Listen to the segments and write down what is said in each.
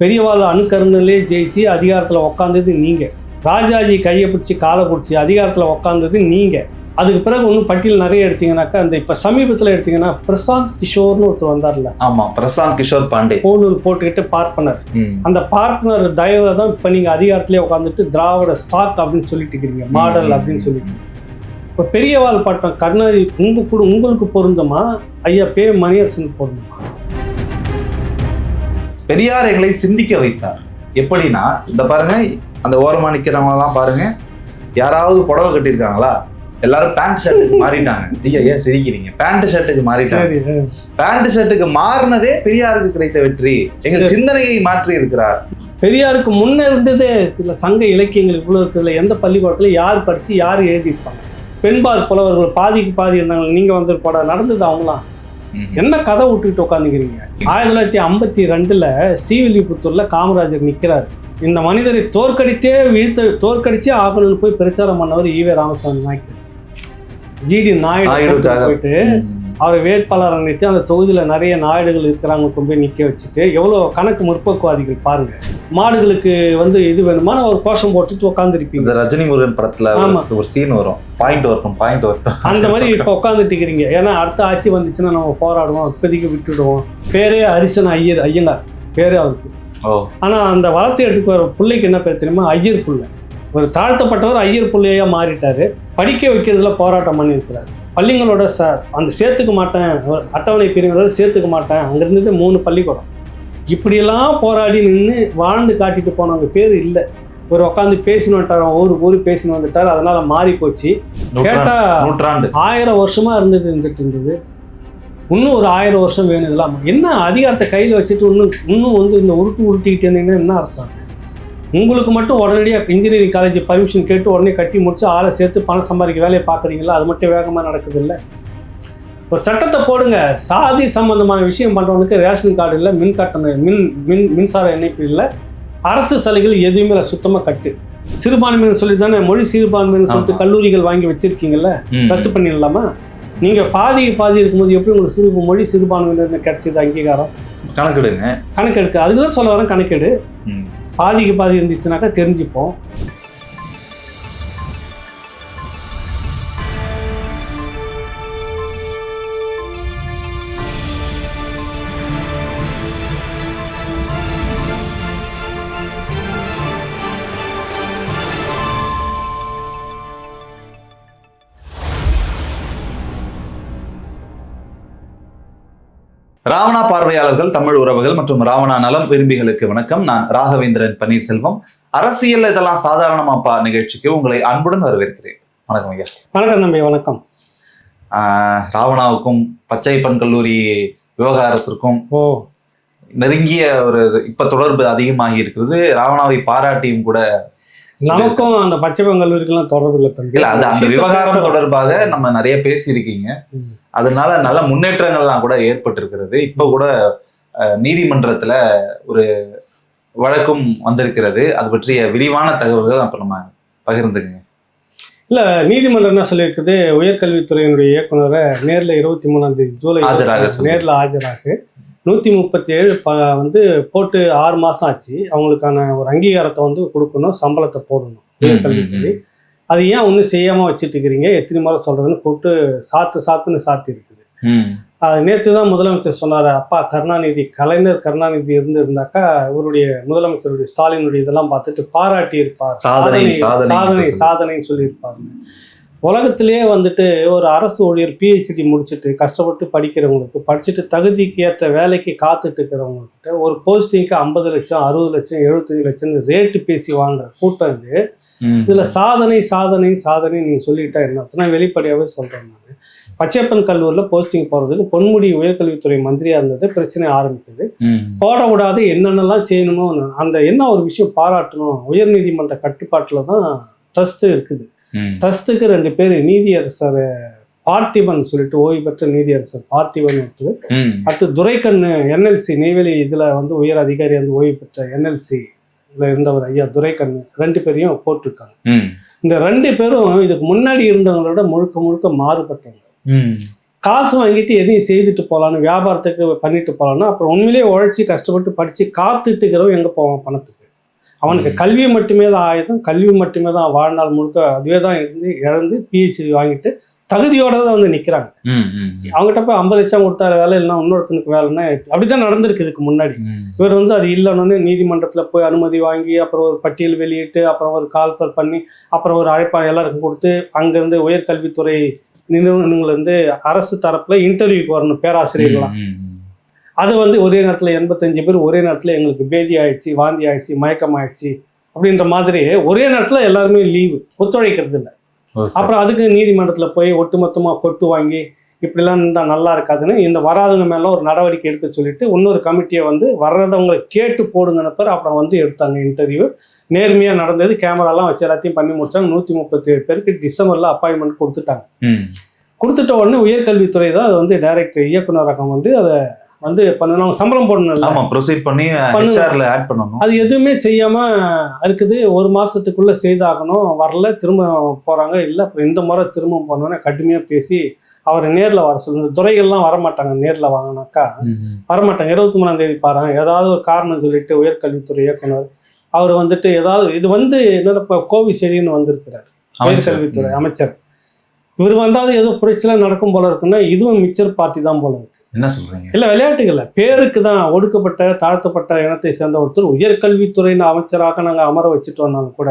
பெரியவாள் அணுக்கருணிலே ஜெயிச்சு அதிகாரத்தில் உட்காந்தது நீங்கள். ராஜாஜி கையை பிடிச்சி காலை பிடிச்சி அதிகாரத்தில் உட்காந்தது நீங்கள். அதுக்கு பிறகு ஒன்றும் பட்டியல் நிறைய எடுத்தீங்கன்னாக்கா, அந்த இப்போ சமீபத்தில் எடுத்தீங்கன்னா பிரசாந்த் கிஷோர்னு ஒருத்தர் வந்தார்ல. ஆமாம், பிரசாந்த் கிஷோர் பாண்டே பூணூல் போட்டுக்கிட்டு பார்ப்பனர். அந்த பார்ப்பனர் தயவை தான் இப்போ நீங்கள் அதிகாரத்திலே உட்காந்துட்டு திராவிட ஸ்டாக் அப்படின்னு சொல்லிட்டு இருக்கிறீங்க, மாடல் அப்படின்னு சொல்லிட்டு. இப்போ பெரியவாள் பட்டம் கருணாநிதி உங்களுக்கு பொருந்துமா, ஐயா பே மணியரசனுக்கு பொருந்துமா? பெரியார் எங்களை சிந்திக்க வைத்தார். எப்படின்னா, இந்த பாருங்க, அந்த ஓரமா நிக்கிறவங்க எல்லாம் பாருங்க, யாராவது புடவை கட்டியிருக்காங்களா? எல்லாரும் பேண்ட் ஷர்ட்டுக்கு மாறிட்டாங்க. நீங்க ஏன் சிரிக்கிறீங்க? பேண்ட் ஷர்ட்டுக்கு மாறிட்டாங்க. பேண்ட் ஷர்ட்டுக்கு மாறினதே பெரியாருக்கு கிடைத்த வெற்றி. எங்கள் சிந்தனையை மாற்றி இருக்கிறார். பெரியாருக்கு முன்ன இருந்ததே இல்லை. சங்க இலக்கியங்கள் இவ்வளவு இருக்குதுல, எந்த பள்ளிக்கூடத்துல யார் படிச்சு யார் எழுதியிருப்பாங்க? பெண்பால் புலவர்கள் பாதிக்கு பாதி இருந்தாங்க. நீங்க வந்து போட நடந்தது அவங்களாம் என்ன கதை விட்டுக்கிட்டு உட்காந்துக்கிறீங்க? 1952 ஸ்ரீவில்லிபுத்தூர்ல காமராஜர் நிற்கிறாரு. இந்த மனிதரை தோற்கடிச்சே ஆகணும்னு போய் பிரச்சாரம் பண்ணவர் ஈவே ராமசாமி நாய்க்கு. ஜிடி நாயுடு போயிட்டு அவரை வேட்பாளரை நிறுத்தி அந்த தொகுதியில் நிறைய நாயுடுகள் இருக்கிறாங்க கொண்டு போய் நிற்க வச்சுட்டு, எவ்வளோ கணக்கு முற்போக்குவாதிகள் பாருங்க. மாடுகளுக்கு வந்து இது வேணுமான ஒரு கோஷம் போட்டுட்டு உட்காந்துருப்பீங்க. ரஜினி முருகன் படத்துல ஒரு சீன் வரும், பாயிண்ட் வரட்டும் அந்த மாதிரி இப்போ உட்காந்துட்டு இருக்கிறீங்க. ஏன்னா அடுத்த ஆட்சி வந்துச்சுன்னா நம்ம போராடுவோம், இப்போதைக்கு விட்டுடுவோம். பேரே ஹரிசன் ஐயங்கார் பேரே அவருக்கு. ஆனா அந்த வளர்த்து எடுத்துக்கு வர பிள்ளைக்கு என்ன பேர் தெரியுமா? ஐயர் பிள்ளை. ஒரு தாழ்த்தப்பட்டவர் ஐயர் பிள்ளையா மாறிட்டாரு. படிக்க வைக்கிறதுல போராட்டம் பண்ணியிருக்கிறாரு. பள்ளிங்களோட அந்த சேர்த்துக்க மாட்டேன், அட்டவணை பிரிவுகளோட சேர்த்துக்க மாட்டேன். அங்கிருந்தது 3 பள்ளிக்கூடம். இப்படியெல்லாம் போராடி நின்று வாழ்ந்து காட்டிட்டு போனவங்க பேர் இல்லை. ஒரு உட்காந்து பேசின்னு வந்துட்டார், ஊரு பேசின்னு வந்துட்டார். அதனால மாறி போச்சு. கேட்டா 1000 வருஷமா இருந்துட்டு இருந்தது. இன்னும் ஒரு 1000 வருஷம் வேணும். இதெல்லாம் என்ன அதிகாரத்தை கையில் வச்சுட்டு இன்னும் வந்து இந்த உருட்டிக்கிட்டு இருந்தீங்கன்னா என்ன அர்த்தம்? உங்களுக்கு மட்டும் உடனடியாக இன்ஜினியரிங் காலேஜ் பர்மிஷன் கேட்டு உடனே கட்டி முடிச்சு ஆளை சேர்த்து பணம் சம்பாதிக்க வேலையை பார்க்குறீங்களா? அது மட்டும் வேகமாக நடக்குது இல்லை. ஒரு சட்டத்தை போடுங்க. சாதி சம்பந்தமான விஷயம் பண்ணுறவனுக்கு ரேஷன் கார்டு இல்லை, மின்சார இணைப்பு இல்லை, அரசு சலுகைகள் எதுவுமே இல்லை, சுத்தமாக கட்டு. சிறுபான்மையினர் சொல்லி தானே மொழி சிறுபான்மையினர் சொல்லிட்டு கல்லூரிகள் வாங்கி வச்சிருக்கீங்கல்ல, ரத்து பண்ணிடலாமா? நீங்கள் பாதி இருக்கும்போது எப்படி உங்களுக்கு மொழி சிறுபான்மையினர் கிடைச்சது அங்கீகாரம்? கணக்கெடுக்க அதுக்கு தான் சொல்ல வரேன். கணக்கெடு. பாதி இருந்துச்சுனாக்கா தெரிஞ்சுப்போம். ராவணா பார்வையாளர்கள், தமிழ் உறவுகள் மற்றும் ராவணா நலம் விரும்பிகளுக்கு வணக்கம். நான் ராகவேந்திரன் பன்னீர்செல்வம். அரசியல் இதெல்லாம் சாதாரணமாப்பா நிகழ்ச்சிக்கு உங்களை அன்புடன் வரவேற்கிறேன். வணக்கம் ஐயா. வணக்கம் தம்பி. வணக்கம். ராவணாவுக்கும் பச்சையப்பன் கல்லூரி விவகாரத்திற்கும் நெருங்கிய ஒரு இப்ப தொடர்பு அதிகமாகி இருக்கிறது. ராவணாவை பாராட்டியும் கூட நமக்கும் அந்த பச்சையப்பன் கல்லூரிக்கெல்லாம் தொடர்பு இல்லை தம்பி. இல்ல, அந்த விவகாரம் தொடர்பாக நம்ம நிறைய பேசியிருக்கீங்க. அதனால நல்ல முன்னேற்றங்கள்லாம் கூட ஏற்பட்டிருக்கிறது. இப்ப கூட நீதிமன்றத்துல ஒரு வழக்கும் வந்திருக்கிறது. அது பற்றிய விரிவான தகவல்கள் அப்ப நம்ம பகிர்ந்துக்குங்க. இல்ல, நீதிமன்றம் என்ன சொல்லியிருக்குது? உயர்கல்வித்துறையினுடைய இயக்குனரை நேரில் 23 ஜூலை நேரில் ஆஜராக 137 வந்து போட்டு 6 மாசம் ஆச்சு. அவங்களுக்கான ஒரு அங்கீகாரத்தை வந்து கொடுக்கணும், சம்பளத்தை போடணும் உயர்கல்வித்துறை. அது ஏன் ஒன்றும் செய்யாமல் வச்சுட்டு இருக்கிறீங்க, எத்தனை முறை சொல்கிறதுன்னு போட்டு சாத்துன்னு சாத்தி இருக்குது. அது நேற்று தான் முதலமைச்சர் சொன்னார். அப்பா கலைஞர் கருணாநிதி இருந்தாக்கா இவருடைய முதலமைச்சருடைய ஸ்டாலினுடைய இதெல்லாம் பார்த்துட்டு பாராட்டி இருப்பார், சாதனைன்னு சொல்லியிருப்பாரு. உலகத்திலே வந்துட்டு ஒரு அரசு ஊழியர் PhD முடிச்சுட்டு கஷ்டப்பட்டு படிக்கிறவங்களுக்கு, படிச்சுட்டு தகுதிக்கு ஏற்ற வேலைக்கு காத்துட்டு இருக்கிறவங்கக்கிட்ட ஒரு போஸ்டிங்க்கு 50 லட்சம் 60 லட்சம் 75 லட்சம் ரேட்டு பேசி வாங்குற கூட்டம் இது. இதுல சாதனை நீங்க சொல்லிட்டா என்ன வெளிப்படையாவே சொல்றேன். நான் பச்சையப்பன் கல்லூரில போஸ்டிங் போறதுக்கு பொன்முடி உயர்கல்வித்துறை மந்திரியா இருந்தது பிரச்சனை ஆரம்பிக்குது. போட விடாது என்னென்னலாம் செய்யணுமோ அந்த என்ன ஒரு விஷயம் பாராட்டணும். உயர் நீதிமன்ற கட்டுப்பாட்டுல தான் ட்ரஸ்ட் இருக்குது. ட்ரஸ்ட்டுக்கு 2 பேர், நீதியரசர் பார்த்திபன் சொல்லிட்டு ஓய்வு பெற்ற நீதியரசர் பார்த்திபன் ஒருத்தர், அடுத்து துரைக்கண்ணு NLC நெய்வேலி இதுல வந்து உயர் அதிகாரி வந்து ஓய்வு பெற்ற NLC இருந்தவர் ஐயா துரைக்கண்ணு, 2 பேரையும் போட்டிருக்காங்க. இந்த 2 பேரும் இதுக்கு முன்னாடி இருந்தவங்களோட முழுக்க மாறுபட்டவங்க. காசு வாங்கிட்டு எதையும் செய்துட்டு போகலான்னு, வியாபாரத்துக்கு பண்ணிட்டு போகலான்னா, அப்புறம் உண்மையிலேயே உழைச்சி கஷ்டப்பட்டு படித்து காத்துட்டு இருக்கிறவன் எங்கே போவான் பணத்துக்கு? அவனுக்கு கல்வி மட்டுமே தான் ஆயுதம், கல்வி மட்டுமே தான் வாழ்நாள் முழுக்க அதுவே தான் இழந்து பிஹெச்டி வாங்கிட்டு தகுதியோட தான் வந்து நிற்கிறாங்க. அவங்ககிட்ட போய் 50 லட்சம் கொடுத்தா வேலை இல்லைன்னா இன்னொருத்தனுக்கு வேலைன்னா அப்படிதான் நடந்திருக்கு இதுக்கு முன்னாடி. இவர் வந்து அது இல்லைன்னு நீதிமன்றத்தில் போய் அனுமதி வாங்கி அப்புறம் ஒரு பட்டியல் வெளியிட்டு அப்புறம் ஒரு கால்பர் பண்ணி அப்புறம் ஒரு அழைப்பாளர் எல்லாருக்கும் கொடுத்து அங்கேருந்து உயர்கல்வித்துறை நிறுவனங்கள்லேருந்து அரசு தரப்பில் இன்டர்வியூக்கு வரணும் பேராசிரியர்கள்லாம். அது வந்து ஒரே நேரத்தில் 85 பேர் ஒரே நேரத்தில் எங்களுக்கு பேதி ஆயிடுச்சு, வாந்தி ஆயிடுச்சு, மயக்கம் ஆயிடுச்சு அப்படின்ற மாதிரி ஒரே நேரத்தில் எல்லாருமே லீவு, ஒத்துழைக்கிறது இல்லை. அப்புறம் அதுக்கு நீதிமன்றத்தில் போய் ஒட்டுமொத்தமாக கொட்டு வாங்கி இப்படிலாம் இருந்தால் நல்லா இருக்காதுன்னு இந்த வராதவங்க மேலே ஒரு நடவடிக்கை எடுக்க சொல்லிட்டு இன்னொரு கமிட்டியை வந்து வர்றதவங்களை கேட்டு போடுங்கன்னு அப்புறம் வந்து எடுத்தாங்க இன்டர்வியூ. நேர்மையாக நடந்தது, கேமராலாம் வச்சு எல்லாத்தையும் பண்ணி முடிச்சாங்க. 137 பேருக்கு டிசம்பரில் அப்பாயின்மெண்ட் கொடுத்துட்டாங்க. கொடுத்துட்ட உடனே உயர்கல்வித்துறை தான் அது வந்து டைரக்டர் இயக்குநரகம் வந்து அதை வந்து பண்ணணும், சம்பளம் போடணும், ப்ரொசீட் பண்ணி ஆட் பண்ணணும். அது எதுவுமே செய்யாமல் இருக்குது. 1 மாதத்துக்குள்ளே செய்தாகணும், வரல, திரும்ப போகிறாங்க. இல்லை அப்புறம் இந்த முறை திரும்ப போனோன்னே கடுமையாக பேசி அவர் நேரில் வர சொல்லுங்க. துறைகள்லாம் வரமாட்டாங்க, நேரில் வாங்கினாக்கா வரமாட்டாங்க. 23ஆம் தேதி பாருங்க, ஏதாவது ஒரு காரணம் சொல்லிட்டு உயர்கல்வித்துறை இயக்குனர் அவர் வந்துட்டு ஏதாவது இது வந்து என்னோட இப்போ கோவிசெடின்னு வந்திருக்கிறார் உயர்கல்வித்துறை அமைச்சர். இவர் வந்தாவது ஏதோ புரட்சிலாம் நடக்கும் போல இருக்குன்னா இதுவும் மிச்சர் பார்ட்டி தான் போல இருக்கு. என்ன சொல்றீங்க? இல்லை விளையாட்டுகள்ல பேருக்கு தான் ஒடுக்கப்பட்ட தாழ்த்தப்பட்ட இனத்தை சேர்ந்த ஒருத்தர் உயர்கல்வித்துறையின் அமைச்சராக நாங்கள் அமர வச்சுட்டு வந்தாலும் கூட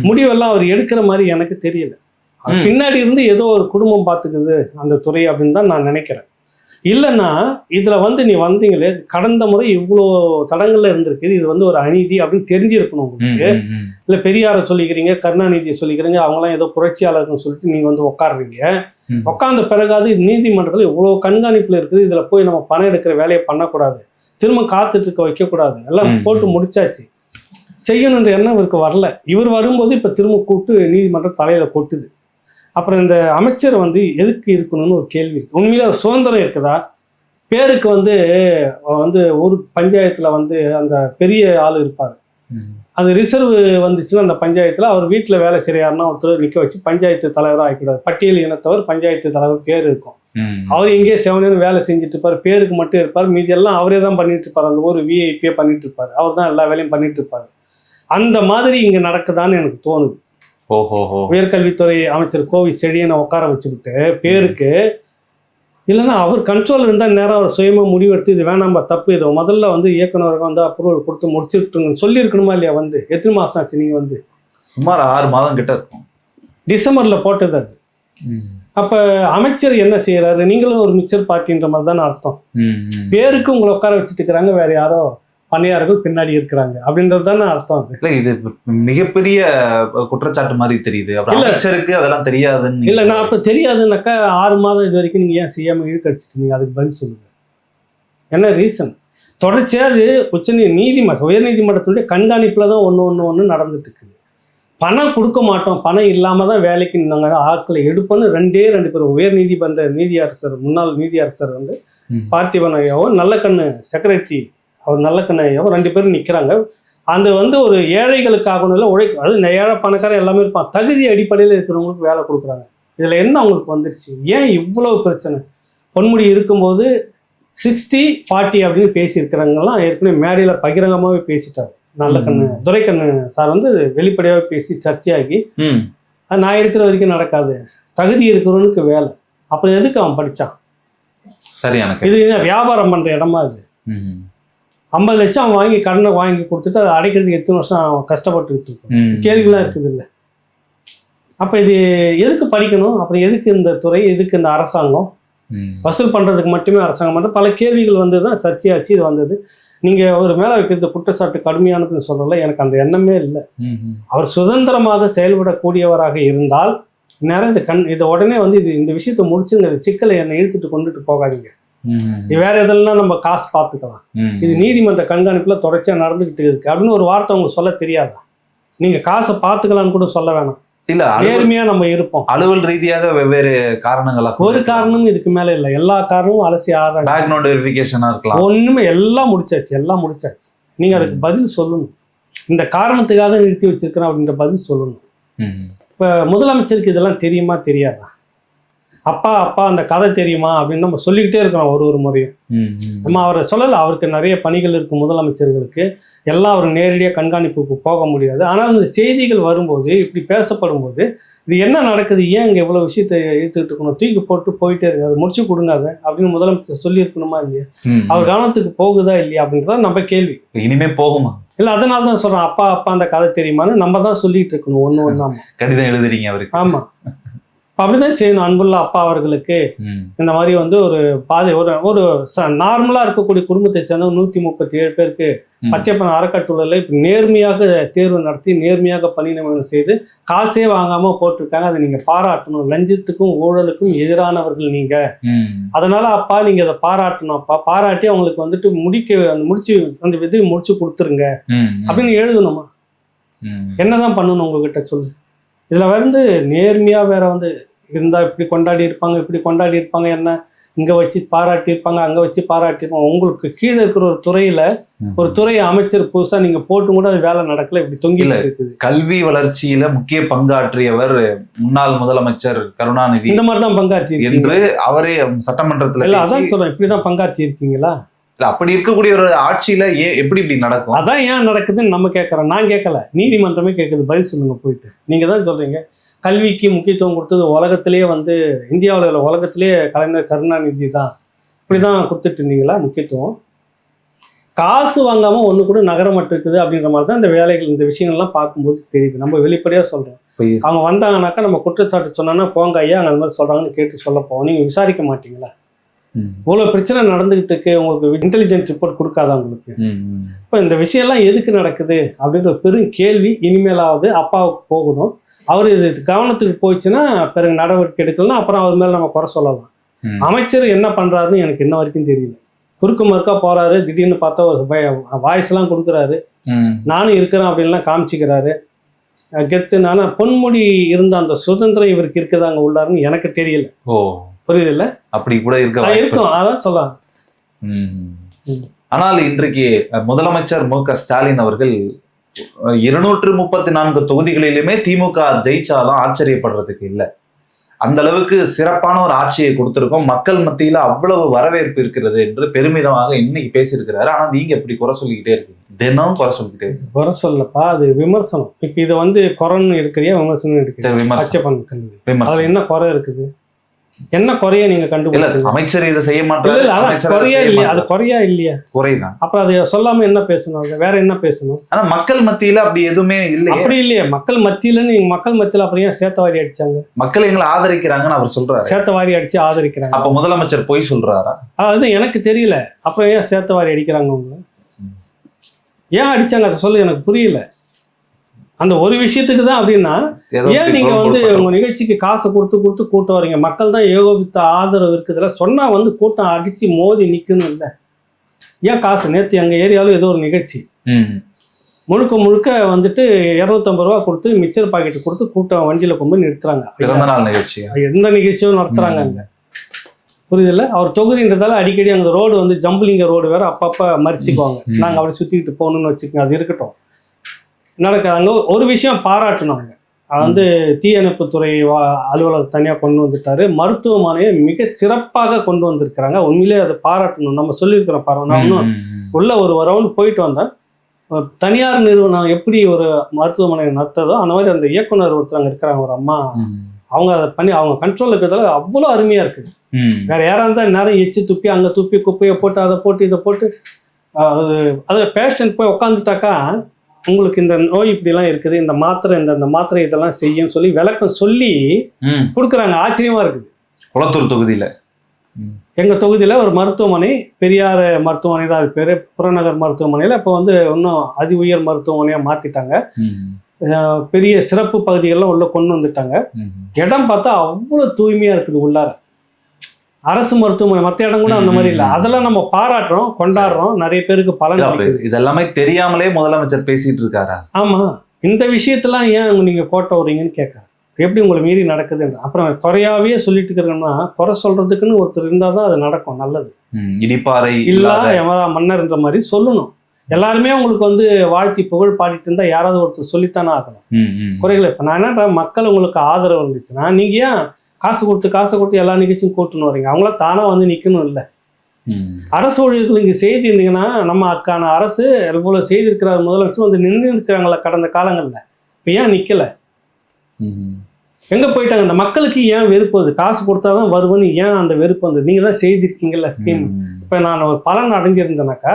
முடிவெல்லாம் அவர் எடுக்கிற மாதிரி எனக்கு தெரியல. பின்னாடி இருந்து ஏதோ ஒரு குடும்பம் பார்த்துக்குது அந்த துறை அப்படின்னு தான் நான் நினைக்கிறேன். இல்லைன்னா இதுல வந்து நீ வந்தீங்களே கடந்த முறை இவ்வளோ தடங்கள்ல இருந்திருக்கு, இது வந்து ஒரு அநீதி அப்படின்னு தெரிஞ்சிருக்கணும் உங்களுக்கு. இல்லை பெரியாரை சொல்லிக்கிறீங்க, கருணாநிதியை சொல்லிக்கிறீங்க, அவங்களாம் ஏதோ புரட்சியாளர்னு சொல்லிட்டு நீங்க வந்து உட்காடுறீங்க. உட்கார்ந்த பிறகாது நீதிமன்றத்தில் இவ்வளோ கண்காணிப்புல இருக்குது, இதுல போய் நம்ம பணம் எடுக்கிற வேலையை பண்ணக்கூடாது, திரும்ப காத்துட்டு இருக்க வைக்கக்கூடாது, எல்லாம் போட்டு முடிச்சாச்சு, செய்யணுன்ற எண்ணம் இவருக்கு வரல. இவர் வரும்போது இப்ப திரும்ப கூப்பிட்டு நீதிமன்றம் தலையில கொட்டுது. அப்புறம் இந்த அமைச்சர் வந்து எதுக்கு இருக்கணும்னு ஒரு கேள்வி இருக்கு. உண்மையில சுதந்திரம் இருக்குதா? பேருக்கு வந்து வந்து ஒரு பஞ்சாயத்துல வந்து அந்த பெரிய ஆள் இருப்பார், அது ரிசர்வ் வந்துச்சுன்னா அந்த பஞ்சாயத்துல அவர் வீட்டில் வேலை செய்யாருன்னா ஒருத்தர் நிற்க வச்சு பஞ்சாயத்து தலைவராக ஆகிக்கூடாது. பட்டியல் இனத்தவர் பஞ்சாயத்து தலைவர் பேர் இருக்கும். அவர் எங்கேயே செவனேன்னு வேலை செஞ்சுட்டு இருப்பார், பேருக்கு மட்டும் இருப்பார், மீதி எல்லாம் அவரே தான் பண்ணிட்டு இருப்பார். அந்த ஒரு விஐபியே பண்ணிட்டு இருப்பார், அவர் தான் எல்லா வேலையும் பண்ணிட்டு இருப்பார். அந்த மாதிரி இங்க நடக்குதான்னு எனக்கு தோணுது. உயர்கல்வித்துறை அமைச்சர் கோவிசெடியனை உட்கார வச்சுக்கிட்டு பேருக்கு இல்லைன்னா அவர் கண்ட்ரோல் இருந்தால் நேரம் அவர் சுயமாக முடிவெடுத்து இது வேணாம்பா தப்பு, இதை முதல்ல வந்து இயக்குநருக்கு வந்து அப்ரூவல் கொடுத்து முடிச்சுட்டுங்கன்னு சொல்லியிருக்கணுமா இல்லையா? வந்து எத்தனை மாதம் ஆச்சு நீங்கள் வந்து? சுமார் 6 மாதம் கிட்ட இருக்கும். டிசம்பரில் போட்டது அது. அப்போ அமைச்சர் என்ன செய்யறாரு? நீங்களும் ஒரு மிச்சர் பார்ட்டின்ற மாதிரி தானே அர்த்தம். பேருக்கு உங்களை உட்கார வச்சுட்டு இருக்கிறாங்க, வேற யாரோ பணியாளர்கள் பின்னாடி இருக்கிறாங்க அப்படின்றது தானே அர்த்தம். அது இது மிகப்பெரிய குற்றச்சாட்டு மாதிரி தெரியுது. அமைச்சருக்கு அதெல்லாம் தெரியாதுன்னு இல்லை, நான் அப்போ தெரியாதுன்னாக்கா 6 மாதம் இது வரைக்கும் நீங்கள் ஏன் செய்யாமல் இழுக்கடிச்சிட்டீங்க? அதுக்கு பதில் சொல்லுங்க. என்ன ரீசன்? தொடர்ச்சியாக உயர்நீதிமன்றத்துடைய கண்காணிப்பில் தான் ஒன்று நடந்துட்டு இருக்குது. பணம் கொடுக்க மாட்டோம், பணம் இல்லாமல் தான் வேலைக்கு நாங்கள் ஆட்களை எடுப்போன்னு 2 பேர் உயர்நீதிமன்ற நீதியரசர் முன்னாள் நீதியரசர் வந்து பார்த்திபன் ஐயாவும் நல்லக்கண்ணு செக்ரட்டரி அவர் நல்லக்கண்ணு ஐயாவும் 2 பேரும் நிற்கிறாங்க. அந்த வந்து ஒரு ஏழைகளுக்காக அது ஏழை பணக்காரன் எல்லாமே இருப்பான், தகுதி அடிப்படையில் இருக்கிறவங்களுக்கு வேலை கொடுக்குறாங்க. இதில் என்ன அவங்களுக்கு வந்துடுச்சு? ஏன் இவ்வளவு பிரச்சனை? பொன்முடி இருக்கும்போது 60-40 அப்படின்னு பேசியிருக்கிறாங்கலாம் ஏற்கனவே மேடையில் பகிரங்கமாகவே பேசிட்டார் நல்லக்கண்ணு துரைக்கண்ணு சார் வந்து வெளிப்படையாகவே பேசி சர்ச்சையாகி நான் இருக்கிற வரைக்கும் நடக்காது, தகுதி இருக்கிறவனுக்கு வேலை. அப்புறம் எதுக்கு அவன் படித்தான்? சரியான இது வியாபாரம் பண்ணுற இடமா? இது 50 லட்சம் அவன் வாங்கி கடனை வாங்கி கொடுத்துட்டு அதை அடைக்கிறதுக்கு எத்தனை வருஷம் அவன் கஷ்டப்பட்டுக்கிட்டு இருக்கும்? கேள்விலாம் இருக்குது இல்லை. அப்போ இது எதுக்கு படிக்கணும்? அப்புறம் எதுக்கு இந்த துறை, எதுக்கு இந்த அரசாங்கம்? வசூல் பண்ணுறதுக்கு மட்டுமே அரசாங்கம் மட்டும் பல கேள்விகள் வந்து தான் சர்ச்சையாச்சு. இது வந்தது. நீங்கள் ஒரு மேலே வைக்கிறது குற்றச்சாட்டு கடுமையானதுன்னு சொல்லல, எனக்கு அந்த எண்ணமே இல்லை. அவர் சுதந்திரமாக செயல்படக்கூடியவராக இருந்தால் நேரம் இதை உடனே வந்து இந்த விஷயத்தை முடிச்சுங்க, சிக்கலை என்னை இழுத்துட்டு கொண்டுட்டு போகாதீங்க, வேற எதெல்லாம் நம்ம காசு பார்த்துக்கலாம், இது நீதிமன்ற கண்காணிப்புல தொடர்ச்சியா நடந்துகிட்டு இருக்கு அப்படின்னு ஒரு வார்த்தை உங்களுக்கு சொல்ல தெரியாதா? நீங்க காசை பார்த்துக்கலாம்னு கூட சொல்ல வேணாம். இல்ல, நேர்மையா நம்ம இருப்போம். அலுவல் ரீதியாக வெவ்வேறு காரணங்களா? ஒரு காரணமும் இதுக்கு மேல இல்ல, எல்லா காரணமும் அலசி ஆதாரம் பேக்ரவுண்ட் வெரிஃபிகேஷனா இருக்கலாம். ஒண்ணுமே எல்லாம் முடிச்சாச்சு. நீங்க அதுக்கு பதில் சொல்லணும். இந்த காரணத்துக்காக நிறுத்தி வச்சிருக்கிறோம் அப்படின்ற பதில் சொல்லணும். இப்ப முதலமைச்சருக்கு இதெல்லாம் தெரியுமா தெரியாதா? அப்பா அப்பா அந்த கதை தெரியுமா அப்படின்னு நம்ம சொல்லிக்கிட்டே இருக்கிறோம் ஒரு முறையும். நம்ம அவரை சொல்லலை, அவருக்கு நிறைய பணிகள் இருக்கு முதலமைச்சர்களுக்கு, எல்லாம் அவர் நேரடியாக கண்காணிப்புக்கு போக முடியாது. ஆனால் இந்த செய்திகள் வரும்போது இப்படி பேசப்படும் போது இது என்ன நடக்குது, ஏன் இங்கே இவ்வளோ விஷயத்தை இழுத்துக்கிட்டு இருக்கணும், தூக்கி போட்டு போயிட்டே இருக்கு, அதை முடிச்சு கொடுங்காத அப்படின்னு முதலமைச்சர் சொல்லியிருக்கணுமா இல்லையா? அவர் கவனத்துக்கு போகுதா இல்லையா அப்படின்றத நம்ம கேள்வி. இனிமே போகுமா இல்லை? அதனால தான் சொல்றேன், அப்பா அப்பா அந்த கதை தெரியுமான்னு நம்ம தான் சொல்லிட்டு இருக்கணும் ஒன்று ஒன்று. கடிதம் எழுதுறீங்க அவருக்கு? ஆமா, அப்படிதான் செய்யணும். அன்புள்ள அப்பா அவர்களுக்கு இந்த மாதிரி வந்து ஒரு பாதை ஒரு நார்மலா இருக்கக்கூடிய குடும்பத்தை சேர்ந்த 137 பேருக்கு பச்சைப்பன் அறக்கட்டளையில இப்ப நேர்மையாக தேர்வு நடத்தி நேர்மையாக பணி நியமனம் செய்து காசே வாங்காம போட்டிருக்காங்க. அதை நீங்க பாராட்டணும். லஞ்சத்துக்கும் ஊழலுக்கும் எதிரானவர்கள் நீங்க. அதனால அப்பா நீங்க அதை பாராட்டணும். அப்பா பாராட்டி அவங்களுக்கு வந்துட்டு முடிச்சு அந்த விதையை முடிச்சு கொடுத்துருங்க அப்படின்னு எழுதணுமா? என்னதான் பண்ணணும் உங்ககிட்ட சொல்லு. இதுல வந்து நேர்மையா வேற வந்து இருந்தா இப்படி கொண்டாடி இருப்பாங்க, என்ன இங்க வச்சு பாராட்டி இருப்பாங்க, அங்க வச்சு பாராட்டிருப்பாங்க. உங்களுக்கு கீழே இருக்கிற ஒரு துறையில ஒரு துறை அமைச்சர் புதுசா நீங்க போட்டு கூட அது வேலை நடக்கல, இப்படி தொங்கில இருக்குது. கல்வி வளர்ச்சியில முக்கிய பங்காற்றியவர் முன்னாள் முதலமைச்சர் கருணாநிதி. இந்த மாதிரிதான் பங்காற்றி என்று அவரே சட்டமன்றத்துல இல்ல, அதான் சொல்றேன், இப்படிதான் பங்காற்றி இருக்கீங்களா? அப்படி இருக்கக்கூடிய ஒரு ஆட்சியில எப்படி இப்படி நடக்கும்? அதான் ஏன் நடக்குதுன்னு நம்ம கேட்கறோம். நான் கேட்கல, நீதிமன்றமே கேட்குது. பதில் சொல்லுங்க போயிட்டு. நீங்க தான் சொல்றீங்க கல்விக்கு முக்கியத்துவம் கொடுத்தது உலகத்திலேயே வந்து இந்தியாவில் உலகத்திலேயே கலைஞர் கருணாநிதி தான், இப்படிதான் கொடுத்துட்டு இருந்தீங்களா முக்கியத்துவம்? காசு வாங்காம ஒண்ணு கூட நகரமட்டு இருக்குது அப்படின்ற மாதிரி தான் இந்த வேலைகள் இந்த விஷயங்கள்லாம் பார்க்கும்போது தெரியுது. நம்ம வெளிப்படையா சொல்றோம். அவங்க வந்தாங்கன்னாக்கா நம்ம குற்றச்சாட்டு சொன்னா போங்க ஐயா அங்க அந்த மாதிரி சொல்றாங்கன்னு கேட்டு சொல்ல போவோம். நீங்க விசாரிக்க மாட்டீங்களா? இவ்வளவு பிரச்சனை நடந்துகிட்டு இருக்கு, உங்களுக்கு இன்டெலிஜென்ட் ரிப்போர்ட் கொடுக்காதா உங்களுக்கு? இப்போ இந்த விஷயம்லாம் எதுக்கு நடக்குது அப்படின்ற பெரும் கேள்வி இனிமேலாவது அப்பாவுக்கு போகணும். அவர் இது கவனத்துக்கு போயிடுச்சுன்னா பிறகு நடவடிக்கை எடுக்கலாம். அப்புறம் அவர் மேல நம்ம குறை சொல்லலாம். அமைச்சர் என்ன பண்றாருன்னு எனக்கு இன்ன வரைக்கும் தெரியல. குறுக்கு மறுக்கா போறாரு, திடீர்னு பார்த்தா ஒரு வாய்ஸ் எல்லாம் கொடுக்குறாரு, நானும் இருக்கிறேன் அப்படின்லாம் காமிச்சிக்கிறாரு. கெத்து நானா பொன்முடி இருந்த அந்த சுதந்திரம் இவருக்கு இருக்குது அங்க உள்ளாருன்னு எனக்கு தெரியல. புரியுது இல்ல? அப்படி கூட இருக்கும், அதான் சொல்லலாம். ஆனால் இன்றைக்கு முதலமைச்சர் மு.க. ஸ்டாலின் அவர்கள் 234 தொகுதிகளிலுமே திமுக ஜெயிச்சாலும் ஆச்சரியப்படுறதுக்கு இல்லை. அந்த அளவுக்கு சிறப்பான ஒரு ஆட்சியை கொடுத்திருக்கோம், மக்கள் மத்தியில அவ்வளவு வரவேற்பு இருக்கிறது என்று பெருமிதமாக இன்னைக்கு பேசியிருக்கிறாரு. ஆனா நீங்க எப்படி குறை சொல்லிக்கிட்டே இருக்கீங்க? தினம் குறை சொல்லிக்கிட்டே இருக்கு. குறை சொல்லப்பா, அது விமர்சனம். இப்ப இது வந்து குறைன்னு இருக்கிறியா விமர்சனம் இருக்கு. அதுல என்ன குறை இருக்குது? என்ன குறைய நீங்க கண்டுபிடிச்சீங்க? அமைச்சர் இதை செய்ய மாட்டாரு, குறையா இல்லையா? அது குறையா இல்லையா? குறைதான். அப்புறம் அதை சொல்லாம என்ன பேசணும்? வேற என்ன பேசணும்? ஆனா மக்கள் மத்தியில அப்படி எதுவுமே இல்லை. அப்படி இல்லையே மக்கள் மத்தியில. நீங்க மக்கள் மத்தியில அப்புறம் ஏன் சேத்தவாரி அடிச்சாங்க? மக்கள் எங்களை ஆதரிக்கிறாங்கன்னு அவர் சொல்றாரு. சேத்தவாரி அடிச்சு ஆதரிக்கிறாங்க. அப்ப முதலமைச்சர் போய் சொல்றாரா? அது எனக்கு தெரியல. அப்புறம் ஏன் சேத்தவாரி அடிக்கிறாங்க? உங்களை ஏன் அடிச்சாங்க அதை சொல்லு, எனக்கு புரியல. அந்த ஒரு விஷயத்துக்கு தான் அப்படின்னா ஏன் நீங்க வந்து உங்க நிகழ்ச்சிக்கு காசு கொடுத்து கூட்டம் வரீங்க? மக்கள் தான் ஏகோபித்த ஆதரவு இருக்குதுல, சொன்னா வந்து கூட்டம் அடிச்சு மோதி நிக்கணும் இல்ல? ஏன் காசு? நேற்று எங்க ஏரியாவில் ஏதோ ஒரு நிகழ்ச்சி முழுக்க வந்துட்டு 250 ரூபா கொடுத்து மிக்சர் பாக்கெட் கொடுத்து கூட்டம் வண்டியில கொண்டு போய் நிறுத்துறாங்க. எந்த நிகழ்ச்சியும் நடத்துறாங்க அங்க, புரியுதுல்ல? அவர் தொகுதின்றதால அடிக்கடி அங்க ரோடு வந்து ஜம்பிளிங்க ரோடு வேற அப்பப்ப மறிச்சுக்குவாங்க. நாங்க அப்படி சுத்திக்கிட்டு போகணும்னு வச்சுக்கோங்க, அது இருக்கட்டும். நடக்காங்க. ஒரு விஷயம் பாராட்டினாங்க, அது வந்து தீயணைப்புத்துறை அலுவலர் தனியாக கொண்டு வந்துட்டாரு, மருத்துவமனையை மிக சிறப்பாக கொண்டு வந்திருக்கிறாங்க. உண்மையிலே அதை பாராட்டணும். நம்ம சொல்லியிருக்கிறோம் பாருங்க. நான் இன்னும் உள்ள ஒரு ரவுண்ட் போயிட்டு வந்தேன். தனியார் நிறுவனம் எப்படி ஒரு மருத்துவமனை நடத்துதோ அந்த மாதிரி அந்த இயக்குனர் ஒருத்தர் அங்கே இருக்கிறாங்க, ஒரு அம்மா. அவங்க அதை பண்ணி அவங்க கண்ட்ரோல் இருக்கிறதால அவ்வளோ அருமையா இருக்குது. வேற யாரா இருந்தால் நேரம் எச்சு துப்பி அங்கே துப்பி குப்பையை போட்டு அதை போட்டு இதை போட்டு அது பேஷண்ட் போய் உட்காந்துட்டாக்கா உங்களுக்கு இந்த நோய் இப்படிலாம் இருக்குது, இந்த மாத்திரை இந்த மாத்திரை இதெல்லாம் செய்யும் சொல்லி விளக்கம் சொல்லி கொடுக்குறாங்க. ஆச்சரியமா இருக்குது. குளத்தூர் தொகுதியில எங்க தொகுதியில ஒரு மருத்துவமனை, பெரியார் மருத்துவமனை தான் அது பேரு, புறநகர் மருத்துவமனையில இப்போ வந்து இன்னும் அதி உயர் மருத்துவமனையா மாத்திட்டாங்க. பெரிய சிறப்பு பகுதிகள்லாம் உள்ள கொண்டு வந்துட்டாங்க. இடம் பார்த்தா அவ்வளவு தூய்மையா இருக்குது உள்ளார. அரசு மருத்துவமனை மற்ற இடம் கூட அந்த மாதிரி இல்லை. அதெல்லாம் நம்ம பாராட்டுறோம், கொண்டாடுறோம். நிறைய பேருக்கு பலன். இதெல்லாமே தெரியாமலே முதலமைச்சர் பேசிட்டு இருக்காரா? ஆமா. இந்த விஷயத்தெல்லாம் ஏன் நீங்க கோட்டை வரீங்கன்னு கேட்கறேன். எப்படி உங்களை மீறி நடக்குது? அப்புறம் குறையாவே சொல்லிட்டு இருக்கிறோம்னா குறை சொல்றதுக்குன்னு ஒருத்தர் இருந்தாதான் அது நடக்கும். நல்லது. இடிப்பாறை இல்ல எமரா மன்னர்ன்ற மாதிரி சொல்லணும். எல்லாருமே உங்களுக்கு வந்து வாழ்த்தி புகழ் பாடிட்டு இருந்தா யாராவது ஒருத்தர் சொல்லித்தானே ஆகணும் குறைகளை. இப்ப நான் என்ன, மக்கள் உங்களுக்கு ஆதரவு இருந்துச்சுன்னா நீங்க ஏன் காசு கொடுத்து எல்லா நிகழ்ச்சியும் கூட்டுன்னு வரீங்க. அவங்களாம் தானா வந்து நிக்கணும் இல்லை. அரசு ஊழியர்கள் இங்கே செய்தி இருந்தீங்கன்னா நம்ம அக்கான அரசு எவ்வளவு செய்திருக்கிறார், முதலமைச்சர் வந்து நின்று இருக்கிறாங்களா கடந்த காலங்கள்ல. இப்போ ஏன் நிக்கல, எங்க போயிட்டாங்க? அந்த மக்களுக்கு ஏன் வெறுப்பு வருது? காசு கொடுத்தாதான் வருவன்னு ஏன் அந்த வெறுப்பு வந்து? நீங்க தான் செய்திருக்கீங்கல்ல ஸ்கீம். இப்போ நான் ஒரு பலன் அடைஞ்சிருந்தேனாக்கா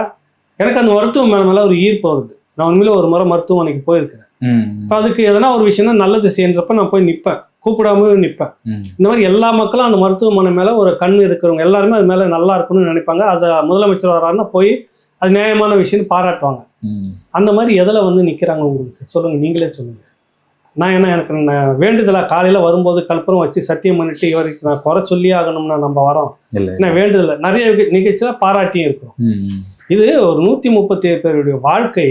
எனக்கு அந்த மருத்துவம் மேல ஒரு ஈர்ப்பு வருது. நான் உண்மையில ஒரு முறை மருத்துவமனைக்கு போயிருக்கிறேன். இப்போ அதுக்கு எதனா ஒரு விஷயம்னா நல்லது செய்யறப்ப நான் போய் நிற்பேன், கூப்பிடாம நிற்பேன். இந்த மாதிரி எல்லா மக்களும் அந்த மருத்துவமனை மேல ஒரு கண் இருக்கிறவங்க எல்லாருமே அது மேல நல்லா இருக்கணும்னு நினைப்பாங்க. அதை முதலமைச்சர் வராருன்னா போய் அது நியாயமான விஷயம்னு பாராட்டுவாங்க. அந்த மாதிரி எதில் வந்து நிற்கிறாங்க உங்களுக்கு சொல்லுங்க, நீங்களே சொல்லுங்க. நான் எனக்கு வேண்டுதலா காலையில வரும்போது கல்பனம் வச்சு சத்தியம் பண்ணிட்டு இவருக்கு நான் குறை சொல்லி ஆகணும்னா நம்ம வரோம். ஏன்னா வேண்டுதல நிறைய நிகழ்ச்சியில பாராட்டியும் இருக்கும். இது ஒரு 137 பேருடைய வாழ்க்கை.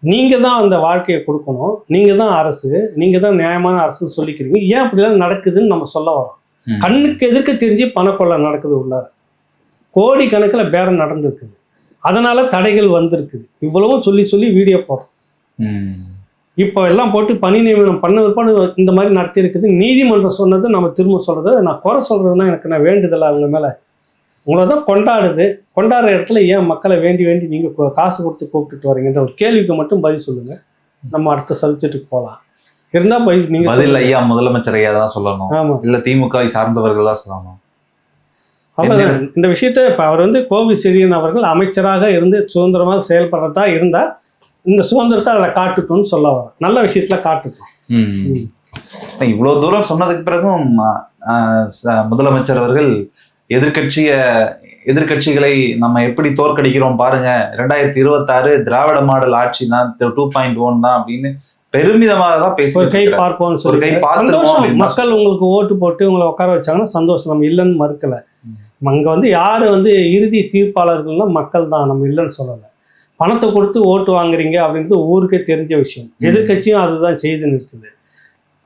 நீங்க தான் அந்த வாழ்க்கையை கொடுக்கணும். நீங்க தான் அரசு, நீங்க தான் நியாயமான அரசுன்னு சொல்லிக்கிறீங்க. ஏன் அப்படிலாம் நடக்குதுன்னு நம்ம சொல்ல வரோம். கண்ணுக்கு எதிர்க்க தெரிஞ்சு பணக்கொள்ளை நடக்குது, உள்ளார கோடி கணக்கில் பேரம் நடந்திருக்குது. அதனால தடைகள் வந்திருக்குது. இவ்வளவும் சொல்லி வீடியோ போடுறோம். இப்போ எல்லாம் போட்டு பணி நியமனம் பண்ண விற்பாடு இந்த மாதிரி நடத்தி இருக்குது. நீதிமன்றம் சொன்னது நம்ம திரும்ப சொல்றது. நான் குறை சொல்றதுன்னா எனக்கு நான் வேண்டுதலை அவங்க மேல. உங்களை தான் கொண்டாடுற இடத்துல ஏன் மக்களை வேண்டி நீங்க காசு கொடுத்து கூப்பிட்டுட்டு வரீங்க? இந்த ஒரு கேள்விக்கு மட்டும் பதில் சொல்லுங்க. நம்ம அடுத்த சப்ஜெக்ட்டுக்கு போகலாம். இருந்தா நீங்க பதில் ஐயா முதலமைச்சர் ஐயா தான் சொல்லணும். ஆமா, இல்ல திமுக சார்ந்தவர்கள் தான் சொல்லணும். அவர் இந்த விஷயத்த இப்ப அவர் வந்து கோவி செழியன் அவர்கள் அமைச்சராக இருந்து சுதந்திரமாக செயல்படுறதா இருந்தா இந்த சுதந்திரத்தை அதில் காட்டுட்டோம்னு சொல்ல வர. நல்ல விஷயத்துல காட்டுட்டோம். இவ்வளவு தூரம் சொன்னதுக்கு பிறகும் முதலமைச்சர் அவர்கள் எதிர்கட்சிகளை நம்ம எப்படி தோற்கடிக்கிறோம் பாருங்க, 2026 திராவிட மாடல் ஆட்சி தான் 2.1 தான் அப்படின்னு பெருமிதமாக தான் பேசி கை பார்ப்போம். மக்கள் உங்களுக்கு ஓட்டு போட்டு உங்களை உட்கார வச்சாங்கன்னா சந்தோஷம், நம்ம இல்லைன்னு மறுக்கல. அங்க வந்து யாரு வந்து இறுதி தீர்ப்பாளர்கள்னா மக்கள் தான், நம்ம இல்லைன்னு சொல்லலை. பணத்தை கொடுத்து ஓட்டு வாங்குறீங்க அப்படின்றது ஊருக்கே தெரிஞ்ச விஷயம். எதிர்கட்சியும் அதுதான் செய்துன்னு இருக்குது.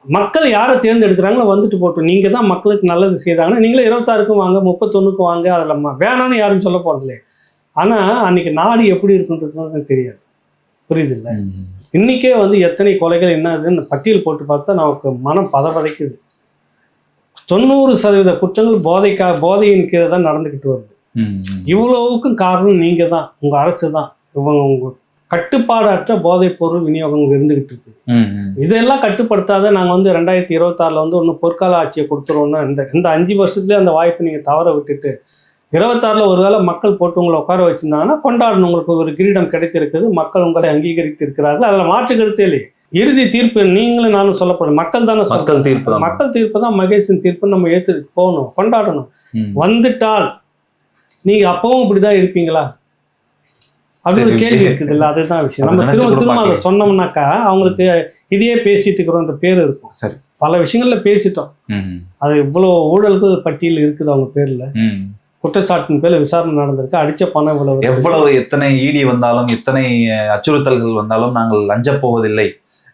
மக்கள் யாரை தேர்ந்தெடுக்கிறாங்களோ வந்துட்டு போட்டோம். நீங்க தான் மக்களுக்கு நல்லது செய்தாங்கன்னா நீங்களே 26க்கும் வாங்க, 31க்கும் வாங்க, அதில் வேணான்னு யாரும் சொல்ல போறதில்லையே. ஆனா அன்னைக்கு நாடு எப்படி இருக்குன்றது தெரியாது, புரியுது இல்லை? இன்னைக்கே வந்து எத்தனை கொலைகள் என்னதுன்னு பட்டியல் போட்டு பார்த்தா நமக்கு மனம் பதப்பதைக்குது. 90% குற்றங்கள் போதையின் கீழே தான் நடந்துக்கிட்டு வருது. இவ்வளவுக்கும் காரணம் நீங்க தான், உங்க அரசு தான். உங்க கட்டுப்பாடற்ற போதைப் பொருள் விநியோகம் இருந்துகிட்டு இருக்கு. இதெல்லாம் கட்டுப்படுத்தாத நாங்க வந்து 2026 வந்து ஒன்னும் பொற்கால ஆட்சியை கொடுத்துருவோம்னா இந்த 5 வருஷத்துலயே அந்த வாய்ப்பு நீங்க தவற விட்டுட்டு 26 ஒருவேளை மக்கள் போட்டு உங்களை உட்கார வச்சிருந்தாங்கன்னா கொண்டாடணும். உங்களுக்கு ஒரு கிரீடம் கிடைத்திருக்குது, மக்கள் உங்களை அங்கீகரித்து இருக்கிறார்கள், அதுல மாற்று கருத்தே இல்லையே. இறுதி தீர்ப்பு நீங்களும் நானும் சொல்லப்படும் மக்கள் தானே. மக்கள் தீர்ப்பு தான் மகேசன் தீர்ப்பு. நம்ம ஏற்று போகணும், கொண்டாடணும். வந்துட்டால் நீங்க அப்பவும் இப்படிதான் இருப்பீங்களா அப்படின்னு ஒரு கேள்வி இருக்குது இல்லை? அதுதான் விஷயம். நம்ம திரும்ப அதை சொன்னோம்னாக்கா அவங்களுக்கு இதையே பேசிட்டு இருக்கிறோன்ற பேர் இருக்கும். சரி, பல விஷயங்கள்ல பேசிட்டோம். அது இவ்வளவு ஊழலுக்கு பட்டியல் இருக்குது அவங்க பேர்ல. குற்றச்சாட்டின் பேர்ல விசாரணை நடந்திருக்கு. அடிச்ச பணம் எவ்வளவு எத்தனை ஈடி வந்தாலும் எத்தனை அச்சுறுத்தல்கள் வந்தாலும் நாங்கள் லஞ்ச போவதில்லை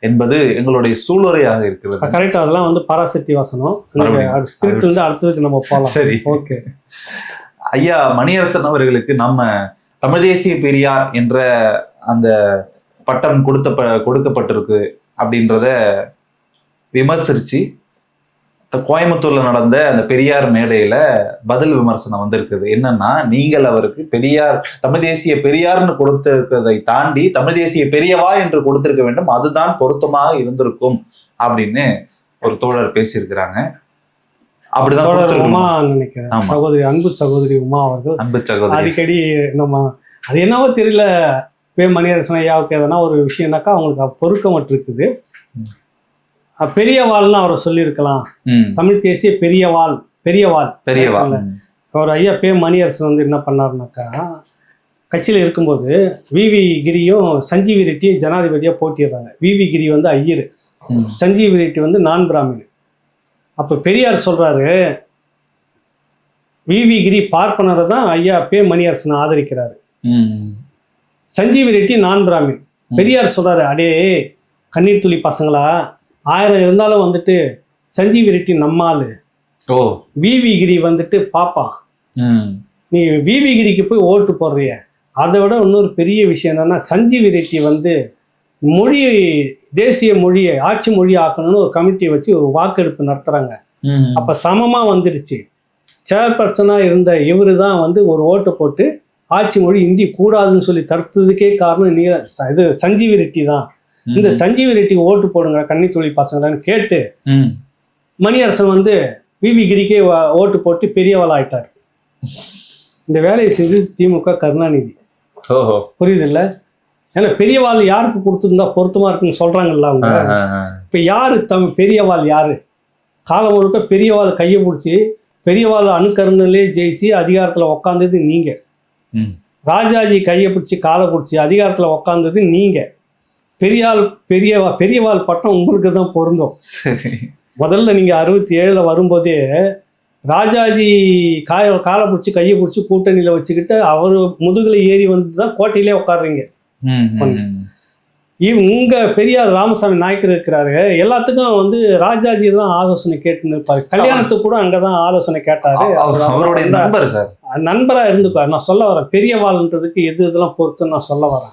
என்பது எங்களுடைய சூளுரையாக இருக்கிறது. கரெக்டா, அதெல்லாம் வந்து பராசக்தி வாசனம். ஸ்கிரிப்ட் வந்து அடுத்ததுக்கு நம்ம போகலாம். சரி, ஓகே. ஐயா மணியரசன் அவர்களுக்கு நம்ம தமிழ் தேசிய பெரியார் என்ற அந்த பட்டம் கொடுக்கப்பட்டிருக்கு அப்படின்றத விமர்சிச்சு கோயம்புத்தூர்ல நடந்த அந்த பெரியார் மேடையில பதில் விமர்சனம் வந்திருக்குது. என்னன்னா, நீங்கள் அவருக்கு பெரியார் தமிழ் தேசிய பெரியார்னு கொடுத்திருக்கிறதை தாண்டி தமிழ் தேசிய பெரியவா என்று கொடுத்திருக்க வேண்டும், அதுதான் பொருத்தமாக இருந்திருக்கும் அப்படின்னு ஒரு தோழர் பேசியிருக்கிறாங்க. அப்படிதான் உமா நினைக்கிறேன், சகோதரி அன்பு சகோதரி உமா அவர்கள். அன்பு சகோதரி அடிக்கடி நம்ம அது என்னவோ தெரியல, மணியரசன் ஐயாவுக்கு எதனா ஒரு விஷயம்னாக்கா அவங்களுக்கு பொறுக்க இருக்குது. பெரியவாள்னு அவரை சொல்லியிருக்கலாம். தமிழ் தேசிய பெரியவாள். அவர் ஐயா மணியரசன் வந்து என்ன பண்ணாருனாக்கா, கட்சியில் இருக்கும்போது விவி கிரியும் சஞ்சீவி ரெட்டியும் ஜனாதிபதியாக போட்டிடுறாங்க. விவி கிரி வந்து ஐயர், சஞ்சீவி ரெட்டி வந்து நான் பிராமின். அப்போ பெரியார் சொல்றாரு, விவி கிரி பார்ப்பனரை தான் ஐயா மணியரசனை ஆதரிக்கிறாரு. சஞ்சீவி ரெட்டி நான் பிராமின். பெரியார் சொல்றாரு, அடே கண்ணீர் துளி பசங்களா, 1000 இருந்தாலும் வந்துட்டு சஞ்சீவி ரெட்டி நம்மாளு, விவி கிரி வந்துட்டு பாப்பா, நீ விவி கிரிக்கு போய் ஓட்டு போடுறிய. அதை விட இன்னொரு பெரிய விஷயம் என்னன்னா, சஞ்சீவி ரெட்டி வந்து தேசிய மொழியை ஆட்சி மொழி ஆக்கணும்னு ஒரு கமிட்டியை வச்சு ஒரு வாக்கெடுப்பு நடத்துறாங்க. அப்ப சமமா வந்துடுச்சு. சேர்பர்சனா இருந்த இவரு தான் வந்து ஒரு ஓட்டு போட்டு ஆட்சி மொழி இந்தி கூடாதுன்னு சொல்லி தடுத்ததுக்கே காரணம் இது சஞ்சீவி ரெட்டி தான். இந்த சஞ்சீவி ரெட்டிக்கு ஓட்டு போடுங்க கன்னித்தொழில் பசங்களான்னு கேட்டு மணியரசன் வந்து விவி கிரிக்கே ஓட்டு போட்டு பெரியவாள் ஆயிட்டார். இந்த வேலையை செஞ்சு திமுக கருணாநிதி. புரியுது இல்ல? ஏன்னா பெரியவாள் யாருக்கு கொடுத்துருந்தா பொருத்தமா இருக்குன்னு சொல்றாங்கல்ல அவங்க. இப்ப யாரு பெரியவாள் யாரு? காலம் முழுக்க பெரியவாள் கையை பிடிச்சி பெரியவாள் அணுக்கருணையிலே ஜெயிச்சு அதிகாரத்துல உக்காந்தது நீங்க. ராஜாஜி கையை பிடிச்சி காலை பிடிச்சி அதிகாரத்துல உக்காந்தது நீங்க. பெரியவாள் பட்டம் உங்களுக்கு தான் பொருந்தும். முதல்ல நீங்க 67 வரும்போதே ராஜாஜி காலை பிடிச்சி கையை பிடிச்சி கூட்டணியில வச்சுக்கிட்டு அவரு முதுகுல ஏறி வந்து தான் கோட்டையிலே உட்காடுறீங்க. உங்க பெரியார் ராமசாமி நாயக்கர் இருக்கிறாரு, எல்லாத்துக்கும் வந்து ராஜாஜி தான் ஆலோசனை கேட்டுன்னு இருப்பாரு. கல்யாணத்துக்கு கூட அங்கதான் ஆலோசனை கேட்டாரு. அவருடைய நண்பர் சார், நண்பரா இருந்துப்பாரு. நான் சொல்ல வரேன் பெரியவாள்ன்றதுக்கு இதெல்லாம் பொறுத்துன்னு நான் சொல்ல வரேன்.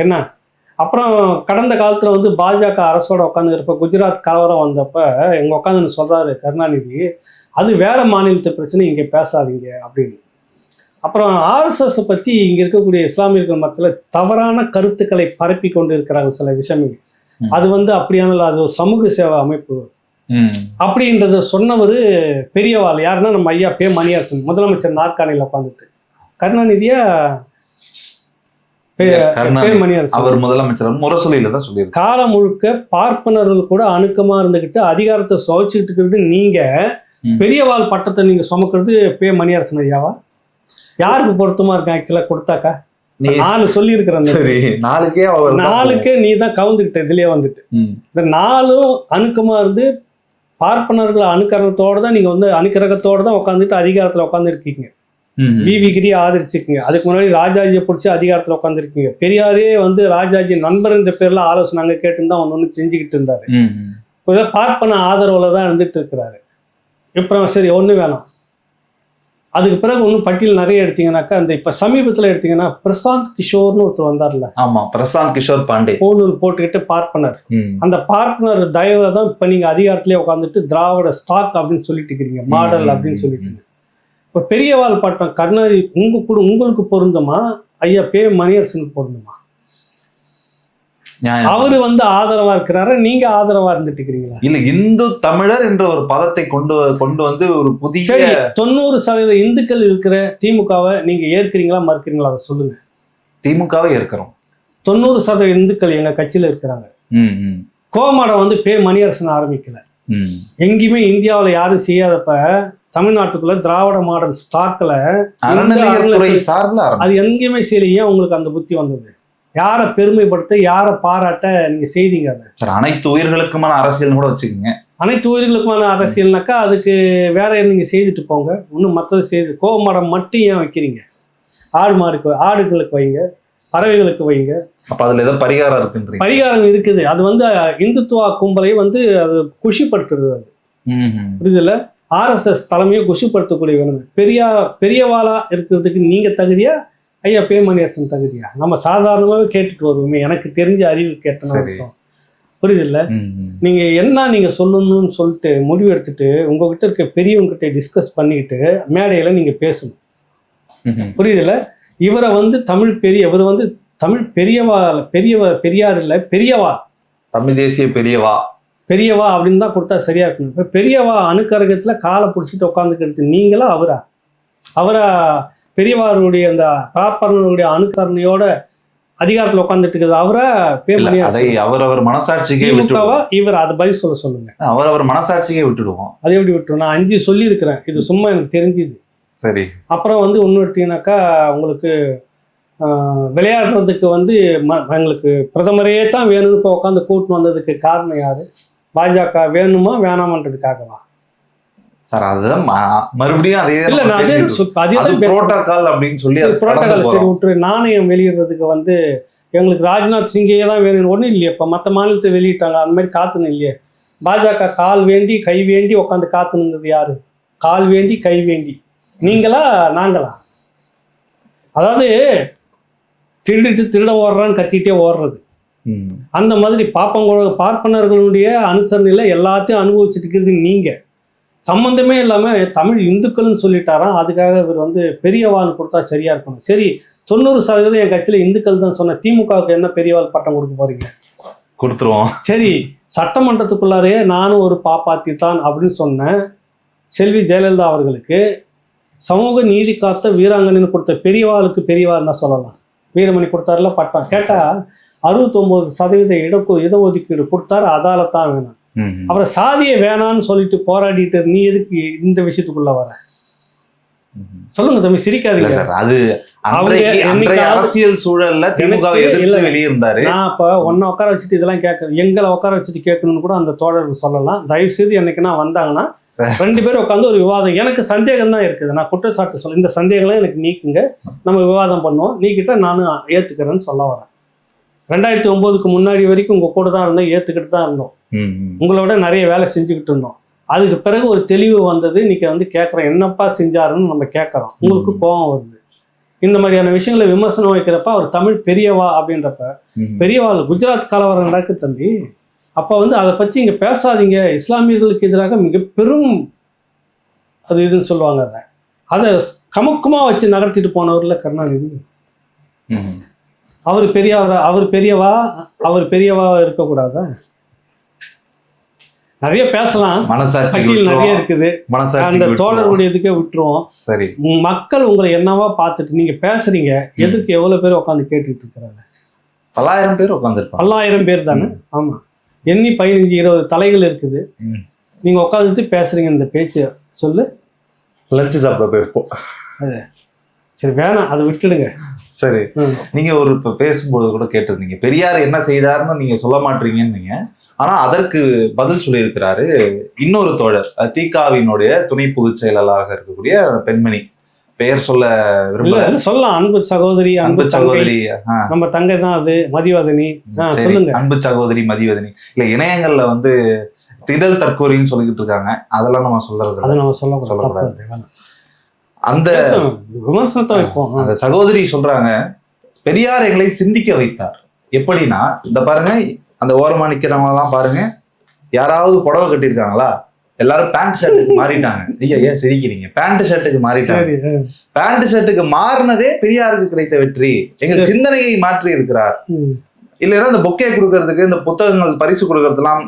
என்ன அப்புறம் கடந்த காலத்துல வந்து பாஜக அரசோட உட்காந்துருப்ப குஜராத் கலவரம் வந்தப்ப எங்க உட்காந்துன்னு சொல்றாரு கருணாநிதி, அது வேற மாநிலத்து பிரச்சனை, இங்க பேசாதீங்க அப்படின்னு. அப்புறம் ஆர்எஸ்எஸ் பத்தி இங்க இருக்கக்கூடிய இஸ்லாமியர்கள் மத்தியில் தவறான கருத்துக்களை பரப்பி கொண்டு இருக்கிறாங்க சில விஷயங்கள். அது வந்து அப்படியானால் அது ஒரு சமூக சேவை அமைப்பு அப்படின்றத சொன்னவர் பெரியவாள் யாருன்னா நம்ம ஐயா பே மணியரசன், முதலமைச்சர் நாற்காலியில் உட்காந்துட்டு. கருணாநிதியா மணியரசன் அவர் முதலமைச்சர் முரசொலியில தான் சொல்லி காலம் முழுக்க பார்ப்பனர்கள் கூட அணுக்கமா இருந்துகிட்டு அதிகாரத்தை சுவைச்சுக்கிட்டு இருக்கிறது நீங்க. பெரியவாள் பட்டத்தை நீங்க சுமக்கிறது பே மணியரசன் ஐயாவா? யாருக்கு பொருத்தமா இருக்கு ஆக்சுவலா கொடுத்தாக்கா? நான் சொல்லி இருக்கிறேன் நாளுக்கே நீ தான் கவுந்துக்கிட்ட இதுலயே வந்துட்டு. இந்த நாளும் அணுக்கமா இருந்து பார்ப்பனர்கள் அணுக்கரகத்தோட தான் நீங்க வந்து அணுக்கரகத்தோட தான் உட்காந்துட்டு அதிகாரத்துல உட்காந்துருக்கீங்க. விவி கிரியை ஆதரிச்சிருக்கீங்க. அதுக்கு முன்னாடி ராஜாஜியை பிடிச்சி அதிகாரத்துல உட்காந்துருக்கீங்க. பெரியாரே வந்து ராஜாஜி நண்பர் என்ற பேர்ல ஆலோசனை அங்க கேட்டுன்னு ஒன்னு செஞ்சுக்கிட்டு இருந்தாரு. பார்ப்பன ஆதரவுல தான் இருந்துட்டு இருக்கிறாரு. இப்போ சரி ஒண்ணு வேணாம். அதுக்கு பிறகு ஒன்றும் பட்டியல் நிறைய எடுத்தீங்கன்னாக்கா அந்த இப்ப சமீபத்துல எடுத்தீங்கன்னா பிரசாந்த் கிஷோர்னு ஒருத்தர் வந்தார்ல. ஆமா, பிரசாந்த் கிஷோர் பாண்டே போனூர் போட்டுக்கிட்டு பார்ப்பனர். அந்த பார்ப்பனர் தயவுல தான் இப்ப நீங்க அதிகாரத்திலேயே உட்காந்துட்டு திராவிட ஸ்டாக் அப்படின்னு சொல்லிட்டு இருக்கிறீங்க, மாடல் அப்படின்னு சொல்லிட்டு. இப்ப பெரியவாள் பட்டம் கருணாநிதி உங்களுக்கு பொருந்துமா, ஐயா பே மணியரசனுக்கு பொருந்துமா? அவரு வந்து ஆதரவா இருக்கிறாரு, நீங்க ஆதரவா இருந்துட்டு இருக்கிறீங்களா? இல்ல, இந்து தமிழர் என்ற ஒரு பதத்தை கொண்டு வந்து ஒரு புதிய 90% இந்துக்கள் இருக்கிற திமுகவை நீங்க ஏற்கிறீங்களா மறுக்கிறீங்களா அதை சொல்லுங்க. திமுகவை ஏற்கிறோம். 90% இந்துக்கள் எங்க கட்சியில இருக்கிறாங்க. கோமாடம் வந்து பே மணியரசன் ஆரம்பிக்கல. எங்கேயுமே இந்தியாவில யாரும் செய்யாதப்ப தமிழ்நாட்டுக்குள்ள திராவிட மாடல் ஸ்டாக்ல அது எங்கேயுமே செய்யல. ஏன் உங்களுக்கு அந்த புத்தி வந்தது? யாரை பெருமைப்படுத்த, யாரை பாராட்ட நீங்க செய்தீங்க? அதை அனைத்து உயிர்களுக்குமான அரசியல் கூட வச்சுக்கோங்க. அனைத்து உயிர்களுக்குமான அரசியல்னாக்கா அதுக்கு வேற நீங்க செய்துட்டு போங்க. இன்னும் மற்றது செய்து கோமாடம் மட்டும் ஏன் வைக்கிறீங்க? ஆடுகளுக்கு வைங்க, பறவைகளுக்கு வைங்க. அப்ப அதுல ஏதோ பரிகாரம் இருக்குன்றீங்க? பரிகாரம் இருக்குது. அது வந்து இந்துத்துவ கும்பலை வந்து அது குஷிப்படுத்துறது. அது புரியுதுல்ல? ஆர்எஸ்எஸ் தலைமையை குஷிப்படுத்தக்கூடிய வேணும். பெரியவாளா இருக்கிறதுக்கு நீங்க தகுதியா, ஐயா பே மணியரசன் தகுதியா? நம்ம சாதாரணமாகவே கேட்டுட்டு வருவோமே, எனக்கு தெரிஞ்ச அறிவு கேட்டணும். புரியுது இல்ல? நீங்க என்ன நீங்க சொல்லணும்னு சொல்லிட்டு முடிவு எடுத்துட்டு உங்ககிட்ட இருக்க பெரியவங்க கிட்ட டிஸ்கஸ் பண்ணிக்கிட்டு மேடையில நீங்க பேசணும். புரியுது இல்ல? இவரை வந்து இவர் வந்து தமிழ் பெரியார் இல்ல, பெரியவா, தமிழ் தேசிய பெரியவா அப்படின்னு தான் கொடுத்தா சரியா இருக்கணும். இப்ப பெரியவா அணுக்கரகத்துல காலை பிடிச்சிட்டு உட்காந்துக்கிறது நீங்களா அவரா பெரியவாருடைய அந்த பார்ப்பனருடைய அணுக்கரணையோட அதிகாரத்துல உட்காந்துட்டு இருக்குது அவரா? அவர் மனசாட்சிக்கே இவர் அதை பதில் சொல்லுங்க. அவர் மனசாட்சிக்கே விட்டுடுவோம். அதை எப்படி விட்டுருவோம்? நான் 5 சொல்லி இருக்கிறேன், இது சும்மா எனக்கு தெரிஞ்சுது. சரி. அப்புறம் வந்து ஒன்று எடுத்தீங்கன்னாக்கா உங்களுக்கு விளையாடுறதுக்கு வந்து எங்களுக்கு பிரதமரே தான் வேணும்னு இப்போ உட்காந்து கூட்டின்னு வந்ததுக்கு காரணம் யாரு? பாஜக வேணுமா வேணாமன்றதுக்காகவா? சார் அதுதான் மறுபடியும் அதே புரோட்டோகால் அப்படின்னு சொல்லி சரி விட்டுரு. நாணயம் வெளியிடுறதுக்கு வந்து எங்களுக்கு ராஜ்நாத் சிங்கே தான் வேணும் ஒன்றும் இல்லையே. இப்போ மற்ற மாநிலத்தை வெளியிட்டாங்க, அந்த மாதிரி காத்துன்னு இல்லையே. பாஜக கால் வேண்டி கை வேண்டி உட்காந்து காத்துனுங்கிறது யாரு? கால் வேண்டி கை வேண்டி நீங்களா நாங்களா? அதாவது திருட ஓடுறான்னு கத்திட்டே ஓடுறது. அந்த மாதிரி பார்ப்பனர்களுடைய அனுசரணையில எல்லாத்தையும் அனுபவிச்சுட்டு இருக்கிறது நீங்க. சம்பந்தமே இல்லாம தமிழ் இந்துக்கள்னு சொல்லிட்டாராம். அதுக்காக இவர் வந்து பெரியவான்னு கொடுத்தா சரியா இருக்கணும். சரி, 90% என் கட்சியில இந்துக்கள் தான் சொன்ன திமுகவுக்கு என்ன பெரியவாள் பட்டம் கொடுக்க போறீங்க? கொடுத்துருவோம். சரி, சட்டமன்றத்துக்குள்ளாரே நானும் ஒரு பாப்பாத்தி தான் அப்படின்னு சொன்ன செல்வி ஜெயலலிதா அவர்களுக்கு சமூக நீதி காத்த வீராங்கன்னு கொடுத்த பெரியவாளுக்கு பெரியவார் தான் சொல்லலாம். வீரமணி கொடுத்தாருல பட்டம் கேட்டா 69% இடஒதுக்கீடு கொடுத்தாரு, அதாலத்தான் வேணும். அப்புறம் சாதியை வேணான்னு சொல்லிட்டு போராடிட்டு நீ எதுக்கு இந்த விஷயத்துக்குள்ள வர? சொல்லுங்க தம்பி, சிரிக்காதீங்க சார். அது அரசியல் சூழல்ல திமுக எதிர்த்து வெளியே இருந்தாரு. நான் இப்ப ஒன்ன உட்கார வச்சுட்டு இதெல்லாம் கேட்கணும், எங்களை உட்கார வச்சுட்டு கேட்கணும்னு கூட அந்த தோழர்கள் சொல்லலாம். தயவு செய்து என்னைக்குன்னா வந்தாங்கன்னா 2 பேரும் உட்காந்து ஒரு விவாதம். எனக்கு சந்தேகம் தான் இருக்குது, நான் குற்றச்சாட்டு சொல்ல, இந்த சந்தேகம்லாம் எனக்கு நீக்குங்க, நம்ம விவாதம் பண்ணுவோம், நீக்கிட்ட நானும் ஏத்துக்கிறேன்னு சொல்ல வரேன். 2009க்கு முன்னாடி வரைக்கும் உங்க கூட தான் இருந்தோம், ஏத்துக்கிட்டு தான் இருந்தோம், உங்களோட நிறைய வேலை செஞ்சுக்கிட்டு இருந்தோம். அதுக்கு பிறகு ஒரு தெளிவு வந்தது. இன்னைக்கு வந்து கேட்குறோம், என்னப்பா செஞ்சாருன்னு நம்ம கேட்குறோம். உங்களுக்கு கோபம் வருது. இந்த மாதிரியான விஷயங்களை விமர்சனம் வைக்கிறப்ப அவர் தமிழ் பெரியவா அப்படின்றப்ப, பெரியவா குஜராத் கலவரம் நடக்கு தம்பி, அப்போ வந்து அதை பற்றி இங்கே பேசாதீங்க, இஸ்லாமியர்களுக்கு எதிராக மிக பெரும் அது இதுன்னு சொல்லுவாங்க. அதை கமுக்கமாக வச்சு நகர்த்திட்டு போனவர்ல கருணாநிதி. அவர் பெரியவா இருக்கக்கூடாதா? நிறைய பேசலாம், மனசாட்சி நிறைய இருக்குது, அந்த தோழருடைய இதுக்கே விட்டுருவோம். சரி, மக்கள் உங்களை என்னவா பார்த்துட்டு நீங்க பேசுறீங்க, எதுக்கு எவ்வளவு பேர் உட்காந்து கேட்டுட்டு இருக்கிறாங்க? 1000 பேர் உட்காந்துருப்பாங்க. 1000 பேர் தானே? ஆமா, எண்ணி 15-20 தலைகள் இருக்குது. நீங்க உட்காந்துட்டு பேசுறீங்க, இந்த பேச்சு சொல்லு. லஞ்சு சாப்பிட போயிருப்போம். சரி, வேணாம், அதை விட்டுடுங்க. சரி, நீங்க ஒரு இப்ப பேசும்போது கூட கேட்டிருந்தீங்க, பெரியார் என்ன செய்தாருன்னு நீங்க சொல்ல மாட்டீங்கன்னு. ஆனா அதற்கு பதில் சொல்லியிருக்கிறாரு இன்னொரு தோழர், தீகாவினுடைய துணை பொதுச் செயலாளராக இருக்கக்கூடிய பெண்மணி, பெயர் சொல்ல விரும்பல, சொல்லலாம். அன்பு சகோதரி நம்ம தங்கை தான், அது மதிவதனி. சொல்லுங்க, அன்பு சகோதரி மதிவதனி. இல்ல, இணையங்கள்ல வந்து திடல் தற்கொலைன்னு சொல்லிக்கிட்டு இருக்காங்க, அதெல்லாம் நம்ம சொல்றது, அதை நம்ம சொல்லக்கூடாது. அந்த விமர்சனத்தை வைப்போம். அந்த சகோதரி சொல்றாங்க, பெரியார் எங்களை சிந்திக்க வைத்தார். எப்படின்னா, இந்த பாருங்க, அந்த ஓரமா நிக்கிறவங்க எல்லாம் பாருங்க, யாராவது புடவை கட்டியிருக்காங்களா? எல்லாரும் பேண்ட் ஷர்ட்டுக்கு மாறிட்டாங்க. ஐயா, ஏன் சிரிக்கிறீங்க? பேண்ட் ஷர்ட்டுக்கு மாறிட்டாங்க. பேண்ட் ஷர்ட்டுக்கு மாறினதே பெரியாருக்கு கிடைத்த வெற்றி. எங்கள் சிந்தனையை மாற்றி இருக்கிறார். இல்லைன்னா இந்த பொக்கே கொடுக்கறதுக்கு, இந்த புத்தகங்கள் பரிசு கொடுக்கறதுலாம்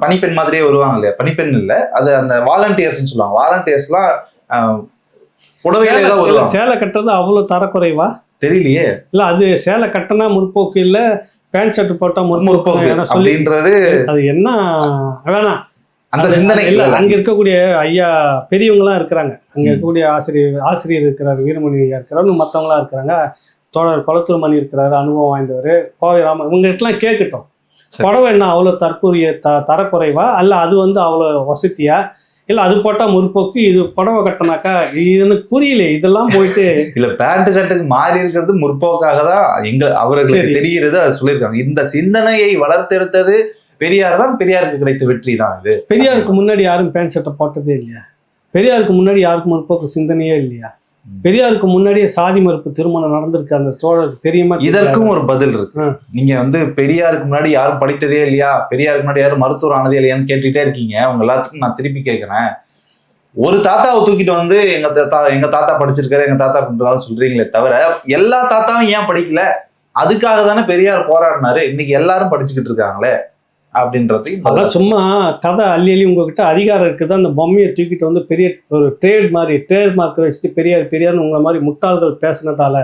பணிப்பெண் மாதிரியே வருவாங்க இல்லையா? பணிப்பெண் இல்லை, அது அந்த வாலண்டியர்ஸ்ன்னு சொல்லுவாங்க. வாலண்டியர்ஸ்லாம் புடவையிலே தான் வருவாங்க. சேலை கட்டுறது அவ்வளவு தரக்குறைவா தெரியலையே. இல்ல, அது சேலை கட்டினா முற்போக்கு, இல்ல பேண்ட் ஷர்ட் போட்டா முற்போக்கு அப்படின்றது, அது என்ன வேணாம் அந்த சிந்தனை இல்லை. அங்க இருக்கக்கூடிய ஐயா பெரியவங்களாம் இருக்கிறாங்க, அங்க இருக்கக்கூடிய ஆசிரியர் இருக்கிறாரு, வீரமணி ஐயா இருக்கிறாரு, மற்றவங்களா இருக்கிறாங்க, தோழர் கொளத்தூர் மணி இருக்கிறாரு, அனுபவம் வாய்ந்தவர், கோவை ராமன், இவங்ககிட்டலாம் கேட்கட்டும், புடவை என்ன அவ்வளோ தரக்குறைவா, அல்ல அது வந்து அவ்வளோ வசதியா, இல்லை அது போட்டா முற்போக்கு, இது புடவை கட்டினாக்கா இது எனக்கு புரியல. இதெல்லாம் போயிட்டு இல்ல, பேண்ட் ஷர்ட்டுக்கு மாறி இருக்கிறது முற்போக்காக தான் அவர்களுக்கு தெரிகிறது, அது சொல்லியிருக்காங்க. இந்த சிந்தனையை வளர்த்தெடுத்தது பெரியார் தான், பெரியாருக்கு கிடைத்த வெற்றி தான் இது. பெரியாருக்கு முன்னாடி யாரும் பேண்ட் ஷர்ட்டை போட்டதே இல்லையா? பெரியாருக்கு முன்னாடி யாருக்கும் முற்போக்கு சிந்தனையே இல்லையா? பெரியாருக்கு முன்னாடியே சாதி மறுப்பு திருமணம் நடந்திருக்கு, அந்த தோழருக்கு தெரியுமா? இதற்கும் ஒரு பதில் இருக்கு. நீங்க வந்து பெரியாருக்கு முன்னாடி யாரும் படித்ததே இல்லையா, பெரியாருக்கு முன்னாடி யாரும் மருத்துவர் ஆனதே இல்லையான்னு கேட்டுட்டே இருக்கீங்க. உங்க எல்லாத்துக்கும் நான் திருப்பி கேட்கிறேன், ஒரு தாத்தாவை தூக்கிட்டு வந்து எங்க தாத்தா படிச்சிருக்காரு, எங்க தாத்தா பண்றாரு சொல்றீங்களே தவிர, எல்லா தாத்தாவும் ஏன் படிக்கல? அதுக்காக தானே பெரியார் போராடினாரு. இன்னைக்கு எல்லாரும் படிச்சுக்கிட்டு இருக்காங்களே அப்படின்றது. அதான் சும்மா கதை அள்ளி உங்ககிட்ட அதிகாரம் இருக்குது, அந்த பொம்மையை தூக்கிட்டு வந்து பெரிய ஒரு ட்ரேட் மார்க் வச்சுட்டு பெரியார்னு உங்களை மாதிரி முட்டாள்கள் பேசினதால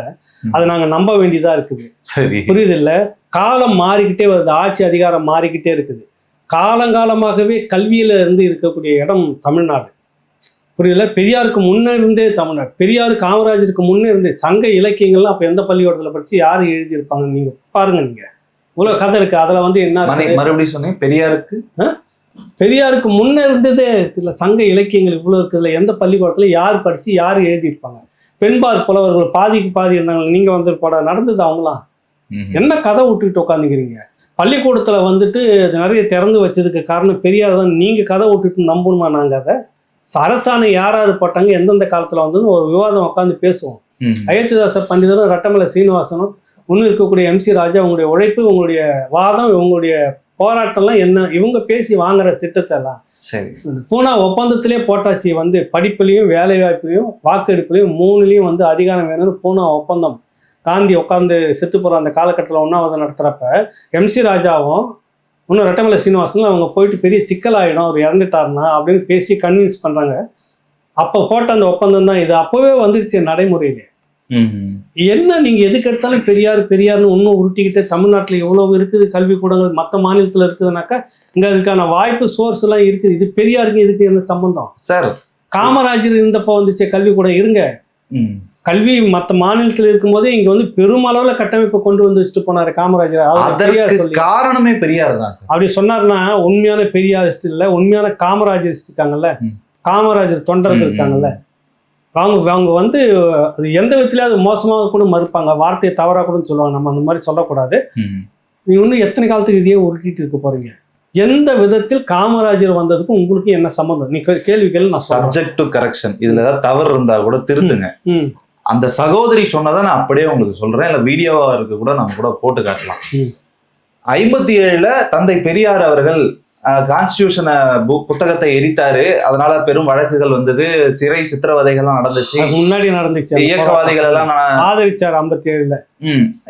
அதை நாங்க நம்ப வேண்டியதா இருக்குது. சரி, புரியுது இல்ல? காலம் மாறிக்கிட்டே வருது, ஆட்சி அதிகாரம் மாறிக்கிட்டே இருக்குது. காலங்காலமாகவே கல்வியில இருந்து இருக்கக்கூடிய இடம் தமிழ்நாடு. புரியுதுல? பெரியாருக்கு முன்னே இருந்தே தமிழ்நாடு, பெரியார் காமராஜருக்கு முன்னே இருந்தே சங்க இலக்கியங்கள்லாம் அப்ப எந்த பள்ளிக்கூடத்துல படிச்சு யாரு எழுதியிருப்பாங்க நீங்க பாருங்க. நீங்க இவ்வளவு கதை இருக்கு, அதுல வந்து என்ன மறுபடியும் சொன்னேன், பெரியாருக்கு முன்ன இருந்ததே இல்ல சங்க இலக்கியங்கள் இவ்வளவு இருக்குதுல, எந்த பள்ளிக்கூடத்துல யார் படிச்சு யார் எழுதியிருப்பாங்க? பெண்பார் புலவர்கள் பாதிக்கு பாதி இருந்தாங்க, நீங்க வந்து நடந்தது அவங்களாம். என்ன கதை விட்டுக்கிட்டு உட்காந்துக்கிறீங்க? பள்ளிக்கூடத்துல வந்துட்டு நிறைய திறந்து வச்சதுக்கு காரணம் பெரியார் தான். நீங்க கதை விட்டுட்டு நம்பணுமா? நாங்க அதை அரசாணை யாராவது போட்டாங்க, எந்தெந்த காலத்துல வந்து ஒரு விவாதம் உட்காந்து பேசுவோம். அயோத்திதாச பண்டிதரும் ரட்டமலை சீனிவாசனும் இன்னும் இருக்கக்கூடிய MC ராஜா, உங்களுடைய உழைப்பு, உங்களுடைய வாதம், உங்களுடைய போராட்டம்லாம் என்ன, இவங்க பேசி வாங்குற திட்டத்தை எல்லாம் சரி. பூனா ஒப்பந்தத்திலே போட்டாச்சு வந்து படிப்புலையும் வேலை வாய்ப்புலையும் வாக்கெடுப்புலையும் 3லையும் வந்து அதிகாரம் வேணும்னு பூனா ஒப்பந்தம். காந்தி உட்காந்து செத்து போகிற அந்த காலகட்டத்தில் ஒன்றாவது நடத்துகிறப்ப MC ராஜாவும் இன்னும் ரெட்டமலை சீனிவாசனும் அவங்க போயிட்டு பெரிய சிக்கலாகிடும் அவர் இறந்துட்டாருனா அப்படின்னு பேசி கன்வின்ஸ் பண்ணுறாங்க. அப்போ போட்ட அந்த ஒப்பந்தம் தான் இது. அப்போவே வந்துருச்சு நடைமுறையிலே. என்ன நீங்கள் எதுக்கு எடுத்தாலும் பெரியார் பெரியார்னு இன்னும் உருட்டிக்கிட்டு தமிழ்நாட்டில் எவ்வளோ இருக்குது கல்விக்கூடங்கள் மற்ற மாநிலத்தில் இருக்குதுனாக்கா இங்கே அதுக்கான வாய்ப்பு சோர்ஸ் எல்லாம் இருக்குது. இது பெரியாருக்கு இதுக்கு என்ன சம்பந்தம் சார்? காமராஜர் இருந்தப்போ வந்துச்சு கல்விக்கூடம். இருங்க, கல்வி மற்ற மாநிலத்தில் இருக்கும்போதே இங்க வந்து பெருமளவுல கட்டமைப்பை கொண்டு வந்து வச்சுட்டு போனாரு காமராஜர். காரணமே பெரியார் தான். அப்படி சொன்னார்னா உண்மையான பெரியாரிஸ்ட் இல்ல, உண்மையான காமராஜரிஸ்ட் இருக்காங்கல்ல, காமராஜர் தொண்டர்கள் இருக்காங்கல்ல, அவங்க வந்து அது எந்த விதத்துலயும் அது மோசமாக கூட மறுப்பாங்க, வார்த்தையை தவறா கூட சொல்லுவாங்க. நம்ம அந்த மாதிரி சொல்லக்கூடாது. நீங்க இன்னும் எத்தனை காலத்துக்கு இதையே உருட்டிட்டு இருக்க போறீங்க? எந்த விதத்தில் காமராஜர் வந்ததுக்கும் உங்களுக்கு என்ன சம்பந்தம்? நீ கேள்வி கேள்வி. நான் சப்ஜெக்ட் டு கரெக்ஷன். இதுல ஏதாவது தவறு இருந்தா கூட திருத்துங்க. அந்த சகோதரி சொன்னதை நான் அப்படியே உங்களுக்கு சொல்றேன், இல்ல வீடியோவா இருக்கு கூட நம்ம கூட போட்டு காட்டலாம். 57 தந்தை பெரியார் அவர்கள் கான்ஸ்டிடியூஷனை புத்தகத்தை எரித்தாரு. அதனால பெரும் வழக்குகள் வந்தது, சிறை சித்திரவதைகள்லாம் நடந்துச்சு. முன்னாடி நடந்துச்சு. இயக்கவாதிகள் எல்லாம் ஆதரிச்சார் 57.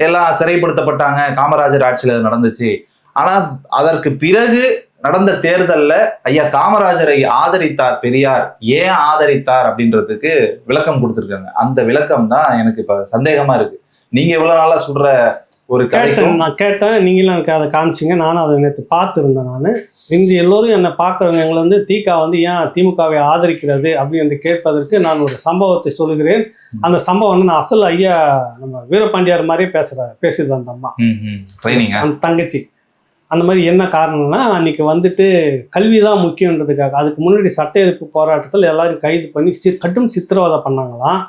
எல்லாம் சிறைப்படுத்தப்பட்டாங்க. காமராஜர் ஆட்சியில் அது நடந்துச்சு. ஆனா அதற்கு பிறகு நடந்த தேர்தல்ல ஐயா காமராஜரை ஆதரித்தார் பெரியார். ஏன் ஆதரித்தார் அப்படின்றதுக்கு விளக்கம் கொடுத்துருக்காங்க. அந்த விளக்கம் தான் எனக்கு இப்ப சந்தேகமா இருக்கு. நீங்க இவ்வளவு நாளா சொல்ற ஒரு நான் கேட்டேன், நீங்களும் எனக்கு அதை காமிச்சிங்க. நானும் அதை நேற்று பார்த்துருந்தேன். நான் இன்று எல்லோரும் என்னை பார்க்குறவங்க எங்களை வந்து திக வந்து ஏன் திமுகவை ஆதரிக்கிறது அப்படின்னு கேட்பதற்கு நான் ஒரு சம்பவத்தை சொல்லுகிறேன். அந்த சம்பவம் வந்து நான் அசல் ஐயா நம்ம வீரபாண்டியார் மாதிரியே பேசுறது அந்த அம்மா, அந்த தங்கச்சி. அந்த மாதிரி என்ன காரணம்னா, அன்னைக்கு வந்துட்டு கல்வி தான் முக்கியன்றதுக்காக அதுக்கு முன்னாடி சட்ட எதிர்ப்பு போராட்டத்தில் எல்லாரும் கைது பண்ணி கடும் சித்திரவதை பண்ணாங்களாம்.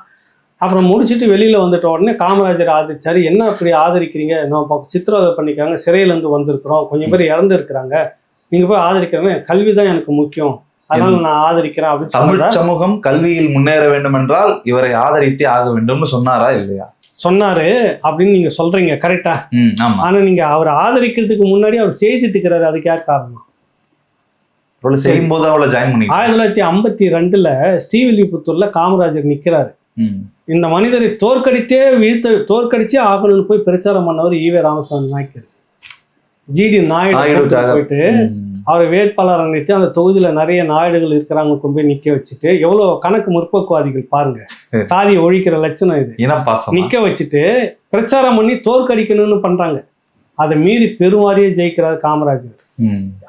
அப்புறம் முடிச்சுட்டு வெளியில் வந்துட்ட உடனே காமராஜர் ஆதரிச்சாரு. என்ன அப்படி ஆதரிக்கிறீங்க? நம்ம சித்திரவதை பண்ணிக்கிறாங்க, சிறையிலேருந்து வந்திருக்கிறோம், கொஞ்சம் பேர் இறந்து இருக்கிறாங்க, நீங்கள் போய் ஆதரிக்கிறாங்க, கல்வி தான் எனக்கு முக்கியம், அதனால நான் ஆதரிக்கிறேன் அப்படின்னு. தமிழ் சமூகம் கல்வியில் முன்னேற வேண்டும் என்றால் இவரை ஆதரித்தே ஆக வேண்டும்னு சொன்னாரா இல்லையா? சொன்னாரு அப்படின்னு நீங்க சொல்றீங்க, கரெக்டா? ஆனா நீங்க அவர் ஆதரிக்கிறதுக்கு முன்னாடி அவர் செய்துட்டு இருக்கிறாரு. அதுக்கு யார் காரணம்? செய்யும் போது அவளை ஜாயின் பண்ணி 1952 ஸ்ரீவில்லிபுத்தூர்ல காமராஜர் நிக்கிறாரு. இந்த மனிதரை தோற்கடிச்சே ஆகணும்னு போய் பிரச்சாரம் பண்ணவர் ஈவே ராமசாமி நாயக்கர். ஜிடி நாயுடு போயிட்டு அவரை வேட்பாளர் நினைத்து அந்த தொகுதியில நிறைய நாயுடுகள் இருக்கிறாங்க கொண்டு போய் நிக்க வச்சுட்டு, எவ்வளவு கணக்கு முற்போக்குவாதிகள் பாருங்க, சாதியை ஒழிக்கிற லட்சணம் இது. நிக்க வச்சுட்டு பிரச்சாரம் பண்ணி தோற்கடிக்கணும்னு பண்றாங்க. அதை மீறி பெருவாரியே ஜெயிக்கிறாரு காமராஜர்.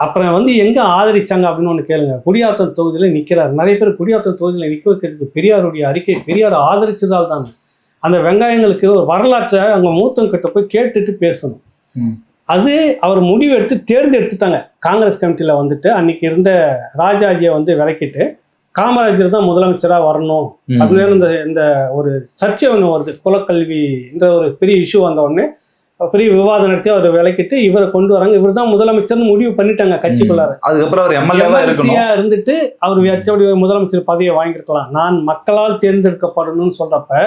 அப்புறம் வந்து எங்க ஆதரிச்சாங்க அப்படின்னு ஒண்ணு கேளுங்க. குடியாத்தம் தொகுதியில நிக்கிறாரு. நிறைய பேர் குடியாத்தம் தொகுதியில நிக்க வைக்கிறதுக்கு பெரியாருடைய அறிக்கை, பெரியார் ஆதரிச்சதால் தான். அந்த வெங்காயங்களுக்கு ஒரு வரலாற்றை அங்க மூத்தம் கிட்ட போய் கேட்டுட்டு பேசணும். அது அவர் முடிவு எடுத்து தேர்ந்தெடுத்துட்டாங்க. காங்கிரஸ் கமிட்டியில வந்துட்டு அன்னைக்கு இருந்த ராஜாஜியை வந்து விலக்கிட்டு காமராஜர் தான் முதலமைச்சரா வரணும் அப்படின்னு இந்த ஒரு சர்ச்சை ஒன்று வருது. குலக்கல்வின்ற ஒரு பெரிய இஷ்யூ வந்த உடனே பெரிய விவாதம் நடத்தி அவர் விலக்கிட்டு இவரை கொண்டு வராங்க. இவர் தான் முதலமைச்சர்னு முடிவு பண்ணிட்டாங்க கட்சிக்குள்ளார. அதுக்கப்புறம் அவர் எம்எல்ஏவா இருந்துட்டு அவர் முதலமைச்சர் பதவியை வாங்கிருக்கலாம். நான் மக்களால் தேர்ந்தெடுக்கப்படணும்னு சொல்றப்ப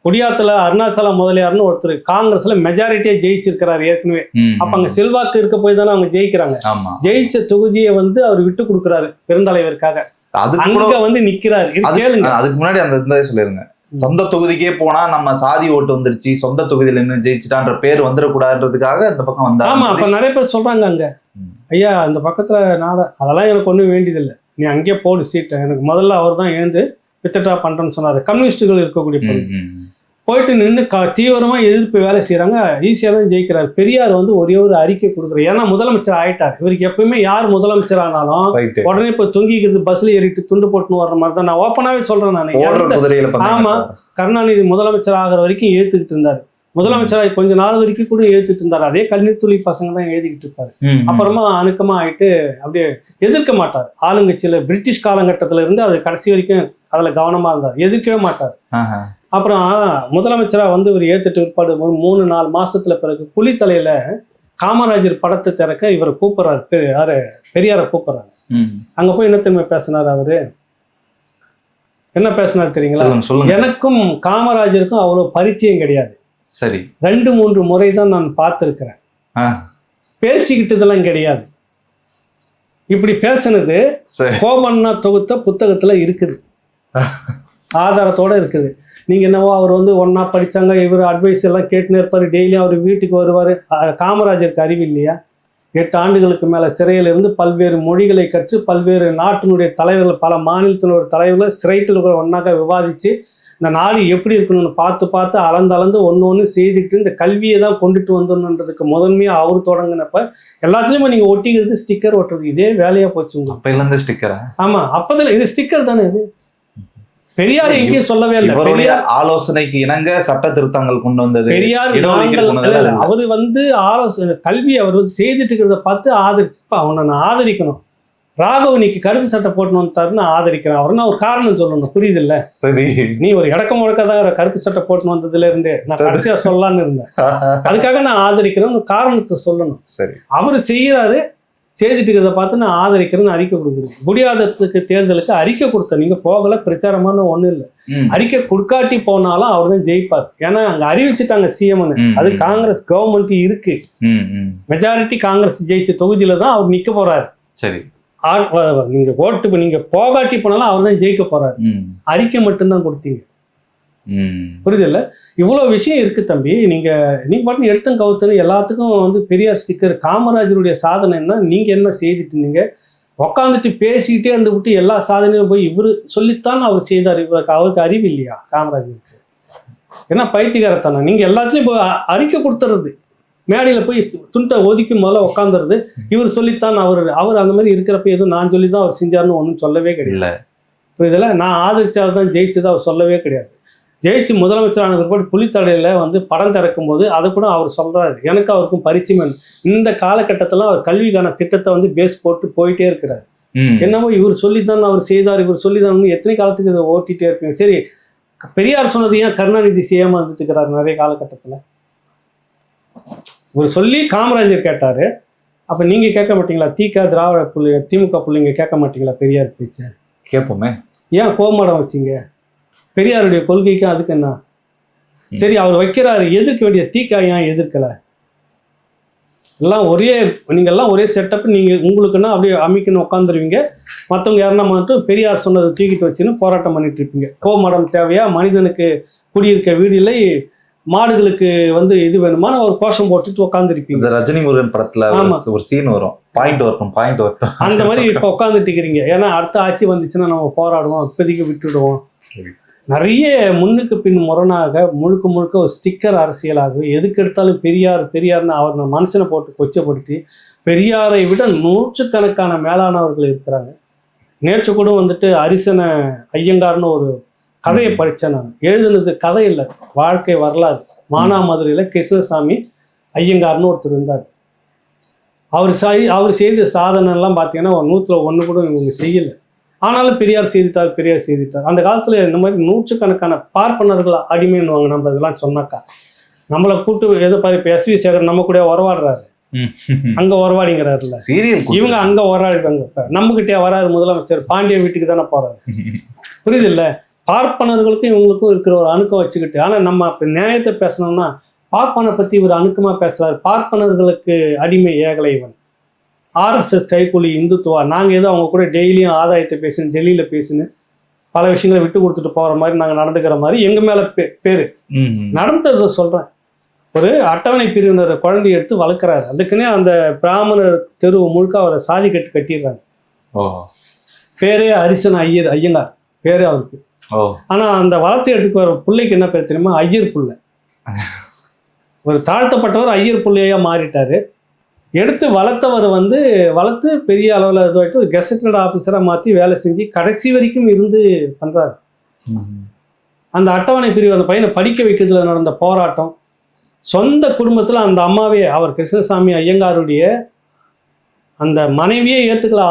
குடியாத்துல அருணாச்சல முதலியார்னு ஒருத்தர் காங்கிரஸ்ல மெஜாரிட்டியா ஜெயிச்சிருக்கிறாரு ஏற்கனவே. அப்ப அங்க செல்வாக்கு இருக்க போய் தானே அவங்க ஜெயிக்கிறாங்க. ஜெயிச்ச தொகுதியை வந்து அவர் விட்டு கொடுக்குறாரு பெருந்தலைவருக்காக. அங்க வந்து நிக்கிறாரு. அதுக்கு முன்னாடி அந்த சொல்லிருங்க, சொந்த தொகுதிக்கே போனா நம்ம சாதி ஓட்டு வந்துருச்சு, சொந்த தொகுதியில நின்று ஜெயிச்சுட்டான்ற பேர் வந்துடக்கூடாதுன்றதுக்காக இந்த பக்கம் வந்தா. ஆமா, அப்ப நிறைய பேர் சொல்றாங்க அங்க, ஐயா அந்த பக்கத்துல நான் அதெல்லாம் எனக்கு ஒண்ணும் வேண்டியதில்லை, நீ அங்கேயே போடு சீட்டை, எனக்கு முதல்ல அவர் தான் எழுந்து வித்ட்ரா பண்றேன்னு சொன்னாரு. கம்யூனிஸ்டுகள் இருக்கக்கூடிய போயிட்டு நின்று தீவிரமா எதிர்ப்பு வேலை செய்யறாங்க. ஈஸியா தான் ஜெயிக்கிறாரு. பெரியார் வந்து ஒரே ஒரு அறிக்கை கொடுக்குறாரு. ஏன்னா முதலமைச்சர் ஆயிட்டார். இவருக்கு எப்பயுமே யார் முதலமைச்சர் ஆனாலும் உடனே இப்ப தொங்கிக்கிறது, பஸ்ல ஏறிட்டு துண்டு போட்டுன்னு வர்ற மாதிரி தான். நான் ஓப்பனாவே சொல்றேன் நான். ஆமா, கருணாநிதி முதலமைச்சர் ஆகிற வரைக்கும் ஏத்துக்கிட்டு இருந்தாரு. முதலமைச்சராக கொஞ்ச நாள் வரைக்கும் கூட ஏத்துட்டு இருந்தாரு. அதே கல்வித்துறை பசங்க தான் எழுதிக்கிட்டு இருப்பாரு. அப்புறமா அணுக்கமா ஆயிட்டு அப்படியே எதிர்க்க மாட்டார். ஆளுங்கட்சியில பிரிட்டிஷ் காலகட்டத்துல இருந்து அது கடைசி வரைக்கும் அதுல கவனமா இருந்தார், எதிர்க்கவே மாட்டார். அப்புறம் முதலமைச்சராக வந்து இவர் ஏத்துட்டு பிற்பாடு 3-4 மாசத்துல பிறகு புலித்தலையில காமராஜர் படத்தை திறக்க இவரை கூப்பிடுறாரு, யாரு பெரியாரை கூப்பிடுறாரு. அங்க போய் என்ன தெரியுமா பேசினார் அவரு? என்ன பேசினார் தெரியுங்களா? எனக்கும் காமராஜருக்கும் அவ்வளவு பரிச்சயம் கிடையாது, சரி 2-3 முறை தான் நான் பார்த்திருக்கிறேன், பேசிக்கிட்டதெல்லாம் கிடையாது. இப்படி பேசுனது கோமண்ணா தொகுத்த புத்தகத்துல இருக்குது, ஆதாரத்தோட இருக்குது. நீங்க என்னவோ அவர் வந்து ஒன்னா படிச்சாங்க, இவர் அட்வைஸ் எல்லாம் கேட்டுன்னு இருப்பாரு, டெய்லியும் அவர் வீட்டுக்கு வருவாரு. காமராஜருக்கு அறிவு இல்லையா? 8 ஆண்டுகளுக்கு மேல சிறையில் இருந்து பல்வேறு மொழிகளை கற்று பல்வேறு நாட்டினுடைய தலைவர்கள், பல மாநிலத்தினுடைய தலைவர்கள் சிறையில் ஒன்னாக விவாதிச்சு இந்த நாடு எப்படி இருக்கணும்னு பார்த்து அளந்து ஒன்று செய்துட்டு இந்த கல்வியை தான் கொண்டுட்டு வந்தோன்றதுக்கு முதன்மையாக அவர் தொடங்கினப்ப எல்லாத்துலேயுமே நீங்கள் ஒட்டிக்கிறது ஸ்டிக்கர் ஒட்டுறது, இதே வேலையாக போச்சு உங்களுக்கு. ஸ்டிக்கரா? ஆமாம், அப்போதில் இது ஸ்டிக்கர் தானே. இது பெரியார் எங்கேயும் சொல்லவே இல்லை. இவருடைய ஆலோசனைக்கு இணங்க சட்ட திருத்தங்கள் கொண்டு வந்தது பெரியார். அவரு வந்து ஆலோசனை கல்வி அவர் வந்து செய்துட்டு இருக்கிறத பார்த்து ஆதரிச்சு அவனை நான் ஆதரிக்கணும். ராகவ் இன்னைக்கு கருப்பு சட்டை போட்டுன்னு வந்துட்டாருன்னு ஆதரிக்கிறேன். அவருன்னா ஒரு காரணம் சொல்லணும், புரியுது இல்ல? சரி, நீ ஒரு இடக்க முழக்கதான் கருப்பு சட்டை போட்டுன்னு வந்ததுல இருந்தே நான் கடைசியா சொல்லலான்னு இருந்தேன். அதுக்காக நான் ஆதரிக்கிறேன், காரணத்தை சொல்லணும். சரி, அவரு செய்யறாரு, செய்துட்டு இருக்கிறத பார்த்து நான் ஆதரிக்கிறேன்னு அறிக்கை கொடுக்குறேன். முடியாததுக்கு தேர்தலுக்கு அறிக்கை கொடுத்த நீங்க போகல, பிரச்சாரமான ஒண்ணும் இல்லை. அறிக்கை கொடுக்காட்டி போனாலும் அவர் தான் ஜெயிப்பார். ஏன்னா அங்க அறிவிச்சுட்டாங்க சிஎம்னு. அது காங்கிரஸ் கவர்மெண்ட் இருக்கு, மெஜாரிட்டி காங்கிரஸ் ஜெயிச்ச தொகுதியில தான் அவர் நிக்க போறாரு. சரி, நீங்க ஓட்டு நீங்க போகாட்டி போனாலும் அவர் தான் ஜெயிக்க போறாரு. அறிக்கை மட்டும்தான் கொடுத்தீங்க, புரியுது இல்ல? இவ்வளவு விஷயம் இருக்கு தம்பி. நீங்க பாட்டு எடுத்தும் கவுத்துன்னு எல்லாத்துக்கும் வந்து பெரியார் ஸ்டிக்கர். காமராஜருடைய சாதனை என்ன, நீங்க என்ன செய்துட்டு இருந்தீங்க? உக்காந்துட்டு பேசிக்கிட்டே இருந்து விட்டு எல்லா சாதனையும் போய் இவரு சொல்லித்தான் அவர் செய்தார். அவருக்கு அறிவு இல்லையா காமராஜருக்கு? ஏன்னா பைத்தியகாரத்தானே. நீங்க எல்லாத்துலயும் போய் அறிக்கை கொடுத்துறது, மேடையில போய் துண்டை ஒதுக்கி முதல்ல உட்காந்துருது. இவர் சொல்லித்தான் அவர் அந்த மாதிரி இருக்கிறப்ப எதுவும் நான் சொல்லி தான் அவர் செஞ்சாருன்னு ஒன்றும் சொல்லவே கிடையாது. புரியுதுல? நான் ஆதரிச்சால்தான் ஜெயிச்சது அவர் சொல்லவே கிடையாது. ஜெயிச்சு முதலமைச்சரான பிற்பாடு புலித்தடையில வந்து படம் திறக்கும் போது அதை கூட அவர் சொல்றாரு, எனக்கு அவருக்கும் பரிச்சயம். இந்த காலகட்டத்தில் அவர் கல்விக்கான திட்டத்தை வந்து பேஸ் போட்டு போயிட்டே இருக்கிறாரு. என்னமோ இவர் சொல்லித்தான் அவர் செய்தார், இவர் சொல்லிதான் எத்தனை காலத்துக்கு இதை ஓட்டிகிட்டே இருப்பீங்க? சரி, பெரியார் சொன்னது ஏன் கருணாநிதி செய்யாம வந்துட்டு இருக்கிறார் நிறைய காலகட்டத்தில்? இவர் சொல்லி காமராஜர் கேட்டாரு, அப்ப நீங்க கேட்க மாட்டீங்களா? திராவிட புள்ளி திமுக புள்ளிங்க கேட்க மாட்டீங்களா பெரியார் பேச்ச? கேட்போமே. ஏன் கோமாடம் வச்சிங்க? பெரியாருடைய கொள்கைக்கு அதுக்கு என்ன? சரி, அவர் வைக்கிறாரு, எதிர்க்க வேண்டிய ஏன் எதிர்க்கல? எல்லாம் நீங்க எல்லாம் ஒரே செட்டப். நீங்க உங்களுக்குன்னா அப்படியே அமைக்கணும் உட்காந்துருவீங்க. மற்றவங்க யாருன்னா மட்டும் பெரியார் சொன்னதை தூக்கிட்டு வச்சுன்னு போராட்டம் பண்ணிட்டு இருப்பீங்க. கோமாடம் தேவையா? மனிதனுக்கு குடியிருக்க வீடு இல்லை, மாடுகளுக்கு வந்து இது வேணுமான ஒரு கோஷம் போட்டுட்டு உட்காந்துருப்பீங்க. இந்த ரஜினி முருகன் படத்துல ஒரு சீன் வரும், பாயிண்ட் வரட்டும் அந்த மாதிரி இப்ப உட்காந்துட்டு இருக்கிறீங்க. ஏன்னா அடுத்த ஆட்சி வந்துச்சுன்னா நம்ம போராடுவோம், இப்போதைக்கு விட்டுடுவோம். நிறைய முன்னுக்கு பின் முரணாக முழுக்க ஒரு ஸ்டிக்கர் அரசியலாக எதுக்கு எடுத்தாலும் பெரியார்னு அவர் மனுஷனை போட்டு கொச்சப்படுத்தி, பெரியாரை விட 100கணக்கான மேலானவர்கள் இருக்கிறாங்க. நேற்று கூட வந்துட்டு அரிசன ஐயங்கார்னு ஒரு கதையை படித்தேன். நான் எழுதுனது கதை இல்லை, வாழ்க்கை வரலாறு. மானாமதுரையில் கிருஷ்ணசாமி ஐயங்கார்னு ஒருத்தர் இருந்தார். அவர் செய்த சாதனை எல்லாம் பார்த்தீங்கன்னா 100ல் 1 கூட இவங்க செய்யலை. ஆனாலும் பெரியார் செய்துட்டார். அந்த காலத்தில் இந்த மாதிரி 100கணக்கான பார்ப்பனர்கள் அடிமைன்னுவாங்க. நம்ம இதெல்லாம் சொன்னாக்கா நம்மளை கூட்டு எதை பாரு. இப்போ எஸ்வி சேகர் நம்ம கூட உறவாடுறாரு, அங்க உறவாடிங்கிறாருல்ல. இவங்க அங்க உறவாடிப்பாங்க. இப்ப நம்மகிட்டே வராரு முதலமைச்சர், பாண்டிய வீட்டுக்கு தானே போறாரு. புரியுது இல்ல? பார்ப்பனர்களுக்கும் இவங்களுக்கும் இருக்கிற ஒரு அணுக்கம் வச்சுக்கிட்டு. ஆனா நம்ம இப்ப நியாயத்தை பேசணும்னா பார்ப்பனை பத்தி ஒரு அணுக்கமா பேசுறாரு. பார்ப்பனர்களுக்கு அடிமை ஏகலை இவன், RSS கைக்கூலி இந்துத்துவா. நாங்கள் ஏதோ அவங்க கூட டெய்லியும் ஆதாயத்தை பேசுன்னு, டெல்லியில் பேசுன்னு பல விஷயங்களை விட்டு கொடுத்துட்டு போகிற மாதிரி நாங்கள் நடந்துக்கிற மாதிரி எங்கள் மேலே பேர் நடந்ததை சொல்கிறேன். ஒரு அட்டவணை பிரிவினர் குழந்தைய எடுத்து வளர்க்குறாரு. அதுக்குன்னே அந்த பிராமணர் தெருவு முழுக்க அவரை சாதி கட்டிடுறாங்க. பேரே அரிசன ஐயங்கார் பேரே அவருக்கு. ஆனால் அந்த வளர்த்து எடுத்துக்கு வர பிள்ளைக்கு என்ன பேர் தெரியுமா? ஐயர் புள்ளை. ஒரு தாழ்த்தப்பட்டவர் ஐயர் பிள்ளையாக மாறிட்டாரு. எடுத்து வளர்த்தவர் வந்து வளர்த்து பெரிய அளவில் இதுவாகிட்டு ஒரு கெசட்டட் ஆஃபீஸராக மாற்றி வேலை செஞ்சு கடைசி வரைக்கும் இருந்து பண்ணுறாரு. அந்த அட்டவணை பிரிவு அந்த பையனை படிக்க வைக்கிறதுல நடந்த போராட்டம், சொந்த குடும்பத்தில் அந்த அம்மாவே, அவர் கிருஷ்ணசாமி ஐயங்காருடைய அந்த மனைவியே ஏற்றுக்கல.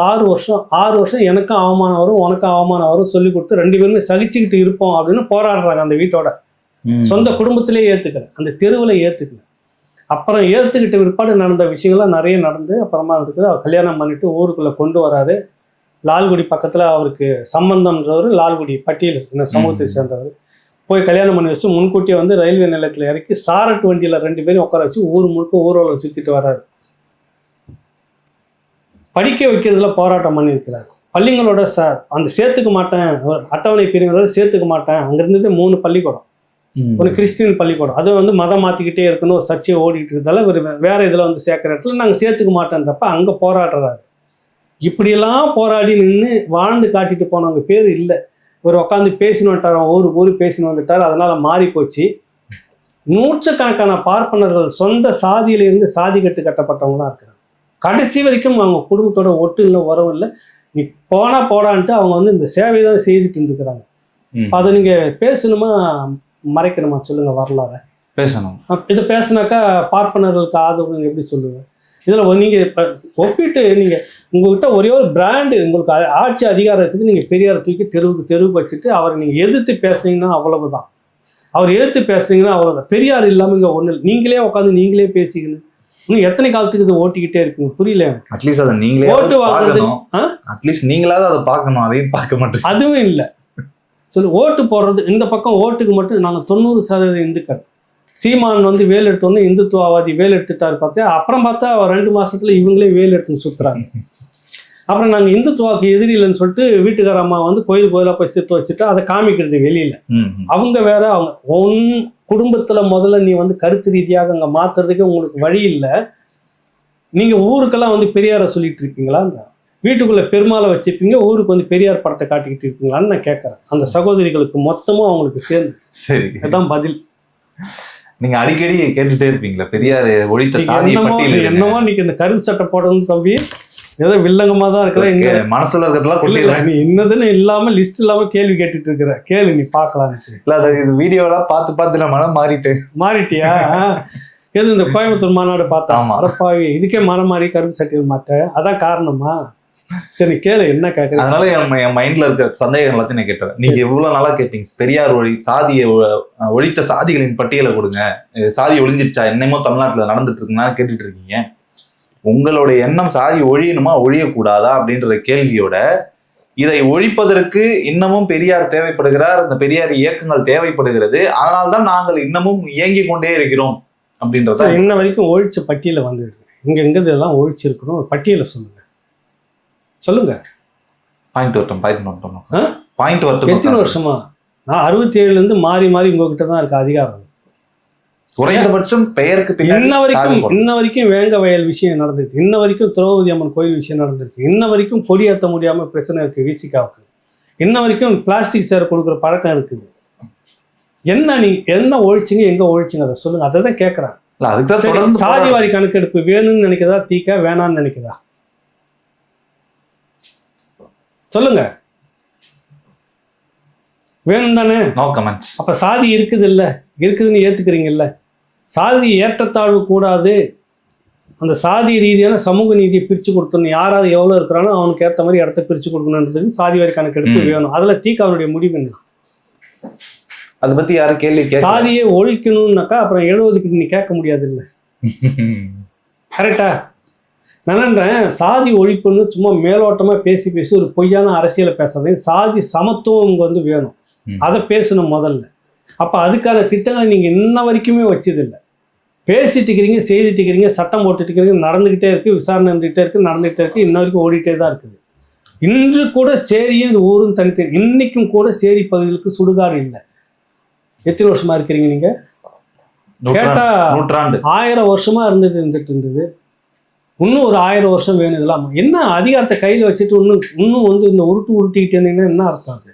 6 வருஷம் எனக்கும் அவமானம் வரும், உனக்கும் அவமானம் வரும் சொல்லி கொடுத்து 2 பேருமே சகிச்சுக்கிட்டு இருப்போம் அப்படின்னு போராடுறாங்க. அந்த வீட்டோட சொந்த குடும்பத்திலே ஏற்றுக்கல, அந்த தெருவில் ஏற்றுக்கல. அப்புறம் ஏற்றுக்கிட்ட பிற்பாடு நடந்த விஷயங்கள்லாம் நிறைய நடந்து அப்புறமா இருக்குது. அவர் கல்யாணம் பண்ணிட்டு ஊருக்குள்ளே கொண்டு வராது. லால்குடி பக்கத்தில் அவருக்கு சம்பந்தம்ன்றவர், லால்குடி பட்டியல் சமூகத்தை சேர்ந்தவர். போய் கல்யாணம் பண்ணி வச்சு முன்கூட்டியே வந்து ரயில்வே நிலையத்தில் இறக்கி சாரட் வண்டியில் 2 பேரும் உட்கார வச்சு ஊர் முழுக்க ஊர்வலம் சுற்றிட்டு வர்றாரு. படிக்க வைக்கிறதுல போராட்டம் பண்ணியிருக்கிறார். பள்ளிங்களோட அந்த சேர்த்துக்க மாட்டேன், அட்டவணை பிரிவுகளோட சேர்த்துக்க மாட்டேன். அங்க இருந்தது 3 பள்ளிக்கூடம், ஒரு கிறிஸ்டின் பள்ளிக்கூடம், அது வந்து மதம் மாத்திக்கிட்டே இருக்குன்னு ஒரு சர்ச்சையை ஓடிட்டு இருந்தால ஒரு வேற இதுல வந்து சேர்க்கிற இடத்துல நாங்க சேர்த்துக்க மாட்டேன்றப்ப அங்க போராடுறாரு. இப்படியெல்லாம் போராடி நின்று வாழ்ந்து காட்டிட்டு போனவங்க பேர் இல்லை. ஒரு உட்காந்து பேசின்னு வந்துட்டார், ஊரு பேசின்னு வந்துட்டார், அதனால மாறி போச்சு. நூற்றுக்கணக்கான பார்ப்பனர்கள் சொந்த சாதியிலிருந்து சாதி கட்டு கட்டப்பட்டவங்களாம் இருக்கிறாங்க. கடைசி வரைக்கும் அவங்க குடும்பத்தோட ஒட்டு இல்லை, உறவு இல்லை. நீ போடான்ட்டு அவங்க வந்து இந்த சேவை தான் செய்துட்டு இருந்துக்கிறாங்க. அதை நீங்க பேசணுமா மறைக்கணுமா சொல்லுங்க? வரலாறு பேசணும். இது பேசினாக்கா பார்ப்பனர்களுக்கு ஆதரவு எப்படி சொல்லுங்க? இதுல நீங்க ஒப்பிட்டு நீங்க உங்ககிட்ட ஒரே ஒரு பிராண்டு, உங்களுக்கு ஆட்சி அதிகாரத்துக்கு நீங்க பெரியார் தூக்கி தெருவுக்கு வச்சுட்டு அவரை நீங்க எதிர்த்து பேசுனீங்கன்னா அவ்வளவுதான். அவர் எதிர்த்து பேசுனீங்கன்னா அவ்வளவுதான். பெரியார் இல்லாம இங்க ஒண்ணு இல்லை. நீங்களே உட்காந்து நீங்களே பேசிக்கணும். இன்னும் எத்தனை காலத்துக்கு இது ஓட்டிக்கிட்டே இருப்பீங்க? புரியல எனக்கு. அட்லீஸ்ட் அதை நீங்களே ஓட்டு வாங்குறது, அட்லீஸ்ட் நீங்களாவது அதை பார்க்கணும், அதையும் பார்க்க மாட்டேன். அதுவும் இல்லை. சொல்லு, ஓட்டு போடுறது இந்த பக்கம் ஓட்டுக்கு மட்டும் நாங்கள் 90% இந்துக்கள். சீமான் வந்து வேல் எடுத்தோன்னு இந்துத்துவவாதி வேல் எடுத்துட்டாரு பார்த்தா, அப்புறம் பார்த்தா 2 மாசத்துல இவங்களே வேல் எடுத்துன்னு சுத்துறாங்க. அப்புறம் நாங்கள் இந்துத்துவாக்கு எதிரி இல்லைன்னு சொல்லிட்டு வீட்டுக்கார அம்மா வந்து கோயிலா போய் சேர்த்து வச்சுட்டு அதை காமிக்கிறது வெளியில. அவங்க வேற, அவங்க உன் குடும்பத்துல முதல்ல நீ வந்து கருத்து ரீதியாக அங்க மாத்துறதுக்கு உங்களுக்கு வழி இல்லை. நீங்க ஊருக்கெல்லாம் வந்து பெரியாரை சொல்லிட்டு இருக்கீங்களா? வீட்டுக்குள்ள பெருமாளை வச்சுப்பீங்க, ஊருக்கு வந்து பெரியார் படத்தை காட்டிக்கிட்டு இருக்கீங்களான்னு நான் கேட்கறேன். அந்த சகோதரிகளுக்கு மொத்தமும் அவங்களுக்கு சேர்ந்து. சரி, அதான் பதில். நீங்க அடிக்கடி கேட்டுட்டே இருப்பீங்களா பெரியார் ஒழித்த சாதி பட்டியல் என்னமோ நீங்க இந்த கருப்பு சட்டை போடணும் தம்பி, ஏதோ வில்லங்கமா தான் இருக்கிற மனசுல இருக்கிறதுலாம் நீ இன்னதுன்னு இல்லாம லிஸ்ட் இல்லாம கேள்வி கேட்டுட்டு இருக்கிற. கேள்வி நீ பாக்கலாம். இல்ல அது இது வீடியோலாம் பார்த்து நான் மனம் மாறிட்டியா? எது இந்த கோயம்புத்தூர் மாநாடு பார்த்தா அரப்பாவி இதுக்கே மரம் மாறி கருப்பு சட்டையில் மாட்ட, அதான் காரணமா? சரி கேளு, என்ன கேட்கறது? அதனால என் மைண்ட்ல இருக்க சந்தேகம் எல்லாத்தையும் நான் கேட்டேன். நீங்க எவ்வளவு நாளா கேட்பீங்க பெரியார் சாதியை ஒழித்த சாதிகளின் பட்டியலை கொடுங்க, சாதி ஒழிஞ்சிருச்சா, என்னமோ தமிழ்நாட்டுல நடந்துட்டு இருக்குன்னா கேட்டுட்டு இருக்கீங்க. உங்களோட எண்ணம் சாதி ஒழியணுமா ஒழியக்கூடாதா அப்படின்ற கேள்வியோட இதை ஒழிப்பதற்கு இன்னமும் பெரியார் தேவைப்படுகிறார், இந்த பெரியார் இயக்கங்கள் தேவைப்படுகிறது, அதனால்தான் நாங்கள் இன்னமும் இயங்கி கொண்டே இருக்கிறோம் அப்படின்றத. இன்ன வரைக்கும் ஒழிச்ச பட்டியல வந்துருக்கு. இங்க இதெல்லாம் ஒழிச்சிருக்கணும், ஒரு பட்டியலை சொல்லுங்க. பாயிண்ட் வரட்டும். எத்தனை வருஷமா? நான் 67ல இருந்து மாறி உங்ககிட்ட தான் இருக்கு அதிகாரம். குறைந்தபட்சம் பெயருக்கு இன்ன வரைக்கும் வேங்க வயல் விஷயம் நடந்துருக்கு, இன்ன வரைக்கும் திரௌபதி அம்மன் கோயில் விஷயம் நடந்திருக்கு, இன்ன வரைக்கும் கொடியேற்ற முடியாம பிரச்சனை இருக்கு விசிகாவுக்கு, இன்ன வரைக்கும் பிளாஸ்டிக் சேர் கொடுக்குற பழக்கம் இருக்குது. என்ன ஒழிச்சிங்க, எங்க ஒழிச்சிங்க அதை சொல்லுங்க. அதை தான் கேட்கறேன். சாதிவாரி கணக்கெடுப்பு வேணும்னு நினைக்கிறதா, தீக்க வேணான்னு நினைக்கிறதா? சொல்லுங்க. வேணும் தானே? No comments. அப்ப சாதி இருக்குதுன்னு ஏத்துக்கிறீங்கல்ல? சாதி ஏற்றத்தாழ்வு கூடாது, அந்த சாதி ரீதியான சமூக நீதியை பிரிச்சு கொடுத்தணும். யாராவது எவ்வளவு இருக்கிறானோ அவனுக்கு ஏற்ற மாதிரி இடத்த பிரிச்சு கொடுக்கணுன்றதுக்கு சாதி வாரி கணக்கெடுப்பு வேணும். அதுல தீக்காவுடைய முடிவு என்ன? அதை பத்தி யாரும் கேள்வி சாதியை ஒழிக்கணும்னாக்கா அப்புறம் 70க்கு நீ கேட்க முடியாது இல்லை? கரெக்டா? நான் சாதி ஒழிப்புன்னு சும்மா மேலோட்டமா பேசி ஒரு பொய்யான அரசியலை பேசாதே. சாதி சமத்துவம் இங்க வந்து வேணும், அதை பேசணும் முதல்ல. அப்ப அதுக்கான திட்டங்களை நீங்க இன்ன வரைக்குமே வச்சதில்லை. பேசிட்டு இருக்கிறீங்க, செய்துட்டு இருக்கிறீங்க, சட்டம் போட்டுட்டு இருக்கிறீங்க, நடந்துகிட்டே இருக்கு, விசாரணை நடந்துகிட்டே இருக்கு, இன்ன வரைக்கும் ஓடிட்டே தான் இருக்குது. இன்று கூட சேரியும் இந்த ஊரும் தனித்தனி. இன்னைக்கும் கூட சேரி பகுதிகளுக்கு சுடுகாடு இல்லை. எத்தனை வருஷமா இருக்கிறீங்க நீங்க? கேட்டா 1000 வருஷமா இருந்துட்டு இன்னும் ஒரு 1000 வருஷம் வேணும். இதெல்லாம் என்ன அதிகாரத்தை கையில் வச்சுட்டு இன்னும் வந்து இந்த உருட்டிக்கிட்டு இருந்தீங்கன்னா என்ன அர்த்தம்? அது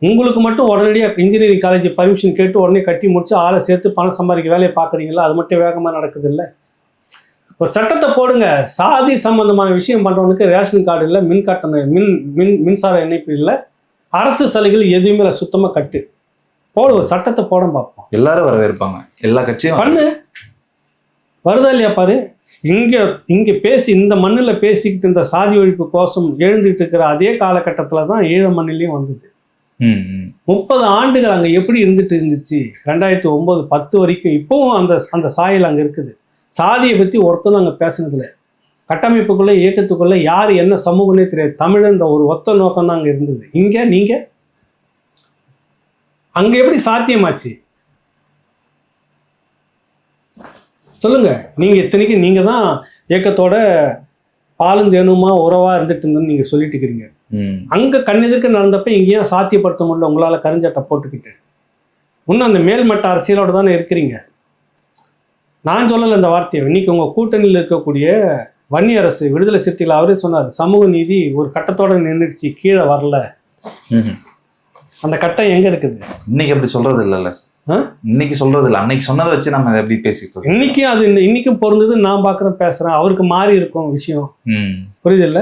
உங்களுக்கு மட்டும் உடனடியாக இன்ஜினியரிங் காலேஜ் பர்மிஷன் கேட்டு உடனே கட்டி முடிச்சு ஆளை சேர்த்து பணம் சம்பாதிக்க வேலையை பார்க்குறீங்களா? அது மட்டும் வேகமாக நடக்குது இல்லை? ஒரு சட்டத்தை போடுங்க. சாதி சம்பந்தமான விஷயம் பண்ணுறவனுக்கு ரேஷன் கார்டு இல்லை, மின்சார இணைப்பு இல்லை, அரசு சலுகைகள் எதுவுமே இல்லை, சுத்தமாக கட்டு ஒரு சட்டத்தை போட பார்ப்போம். எல்லாரும் வரவேற்பாங்க, எல்லா கட்சியும் பண்ணு. வருதா இல்லையா பாரு. இங்க பேசி இந்த மண்ணில் பேசிக்கிட்டு இந்த சாதி ஒழிப்பு கோஷம் எழுந்துகிட்டு இருக்கிற அதே காலகட்டத்தில் தான் ஈழ மண்ணிலையும் வந்தது. 30 ஆண்டுகள் அங்கே எப்படி இருந்துச்சு? 2009-10 வரைக்கும் இப்பவும் அந்த சாயல் அங்கே இருக்குது. சாதியை பற்றி ஒருத்தனும் அங்கே பேசினதில்லை. கட்டமைப்புக்குள்ள இயக்கத்துக்குள்ள யார் என்ன சமூகம்னே தெரியாது. தமிழ்ன்ற ஒரு ஒத்த நோக்கம் தான் அங்கே இருந்தது. இங்கே நீங்க அங்க எப்படி சாத்தியமாச்சு சொல்லுங்க. நீங்க இத்தனைக்கு நீங்க தான் இயக்கத்தோட பாலும் தேனுமா உறவா இருந்துட்டு இருந்ததுன்னு நீங்க சொல்லிட்டு இருக்கிறீங்க. அங்க கண்ணெதிர்க்க நடந்தப்ப இங்கேயும் சாத்தியப்படுத்த முடியல உங்களால கருஞ்சட்டை போட்டுக்கிட்டு. இன்னும் அந்த மேல்மட்ட அரசியலோட தானே இருக்கிறீங்க. நான் சொல்லலை இந்த வார்த்தையை. இன்னைக்கு உங்க கூட்டணியில் இருக்கக்கூடிய வன்னி அரசு விடுதலை சிறுத்தைகள் அவரே சொன்னார், சமூக நீதி ஒரு கட்டத்தோட நின்றுடுச்சு, கீழே வரல. அந்த கட்டம் எங்க இருக்குது? இன்னைக்கு அப்படி சொல்றது இல்லைல்ல. இன்னைக்கு சொல்றது இல்லை, அன்னைக்கு சொன்னதை வச்சு நம்ம எப்படி பேசிக்கிறோம். இன்னைக்கும் அது இன்னைக்கும் பொருந்தது. நான் பாக்குறேன், பேசுறேன். அவருக்கு மாறி இருக்கும் விஷயம், புரியுது இல்ல?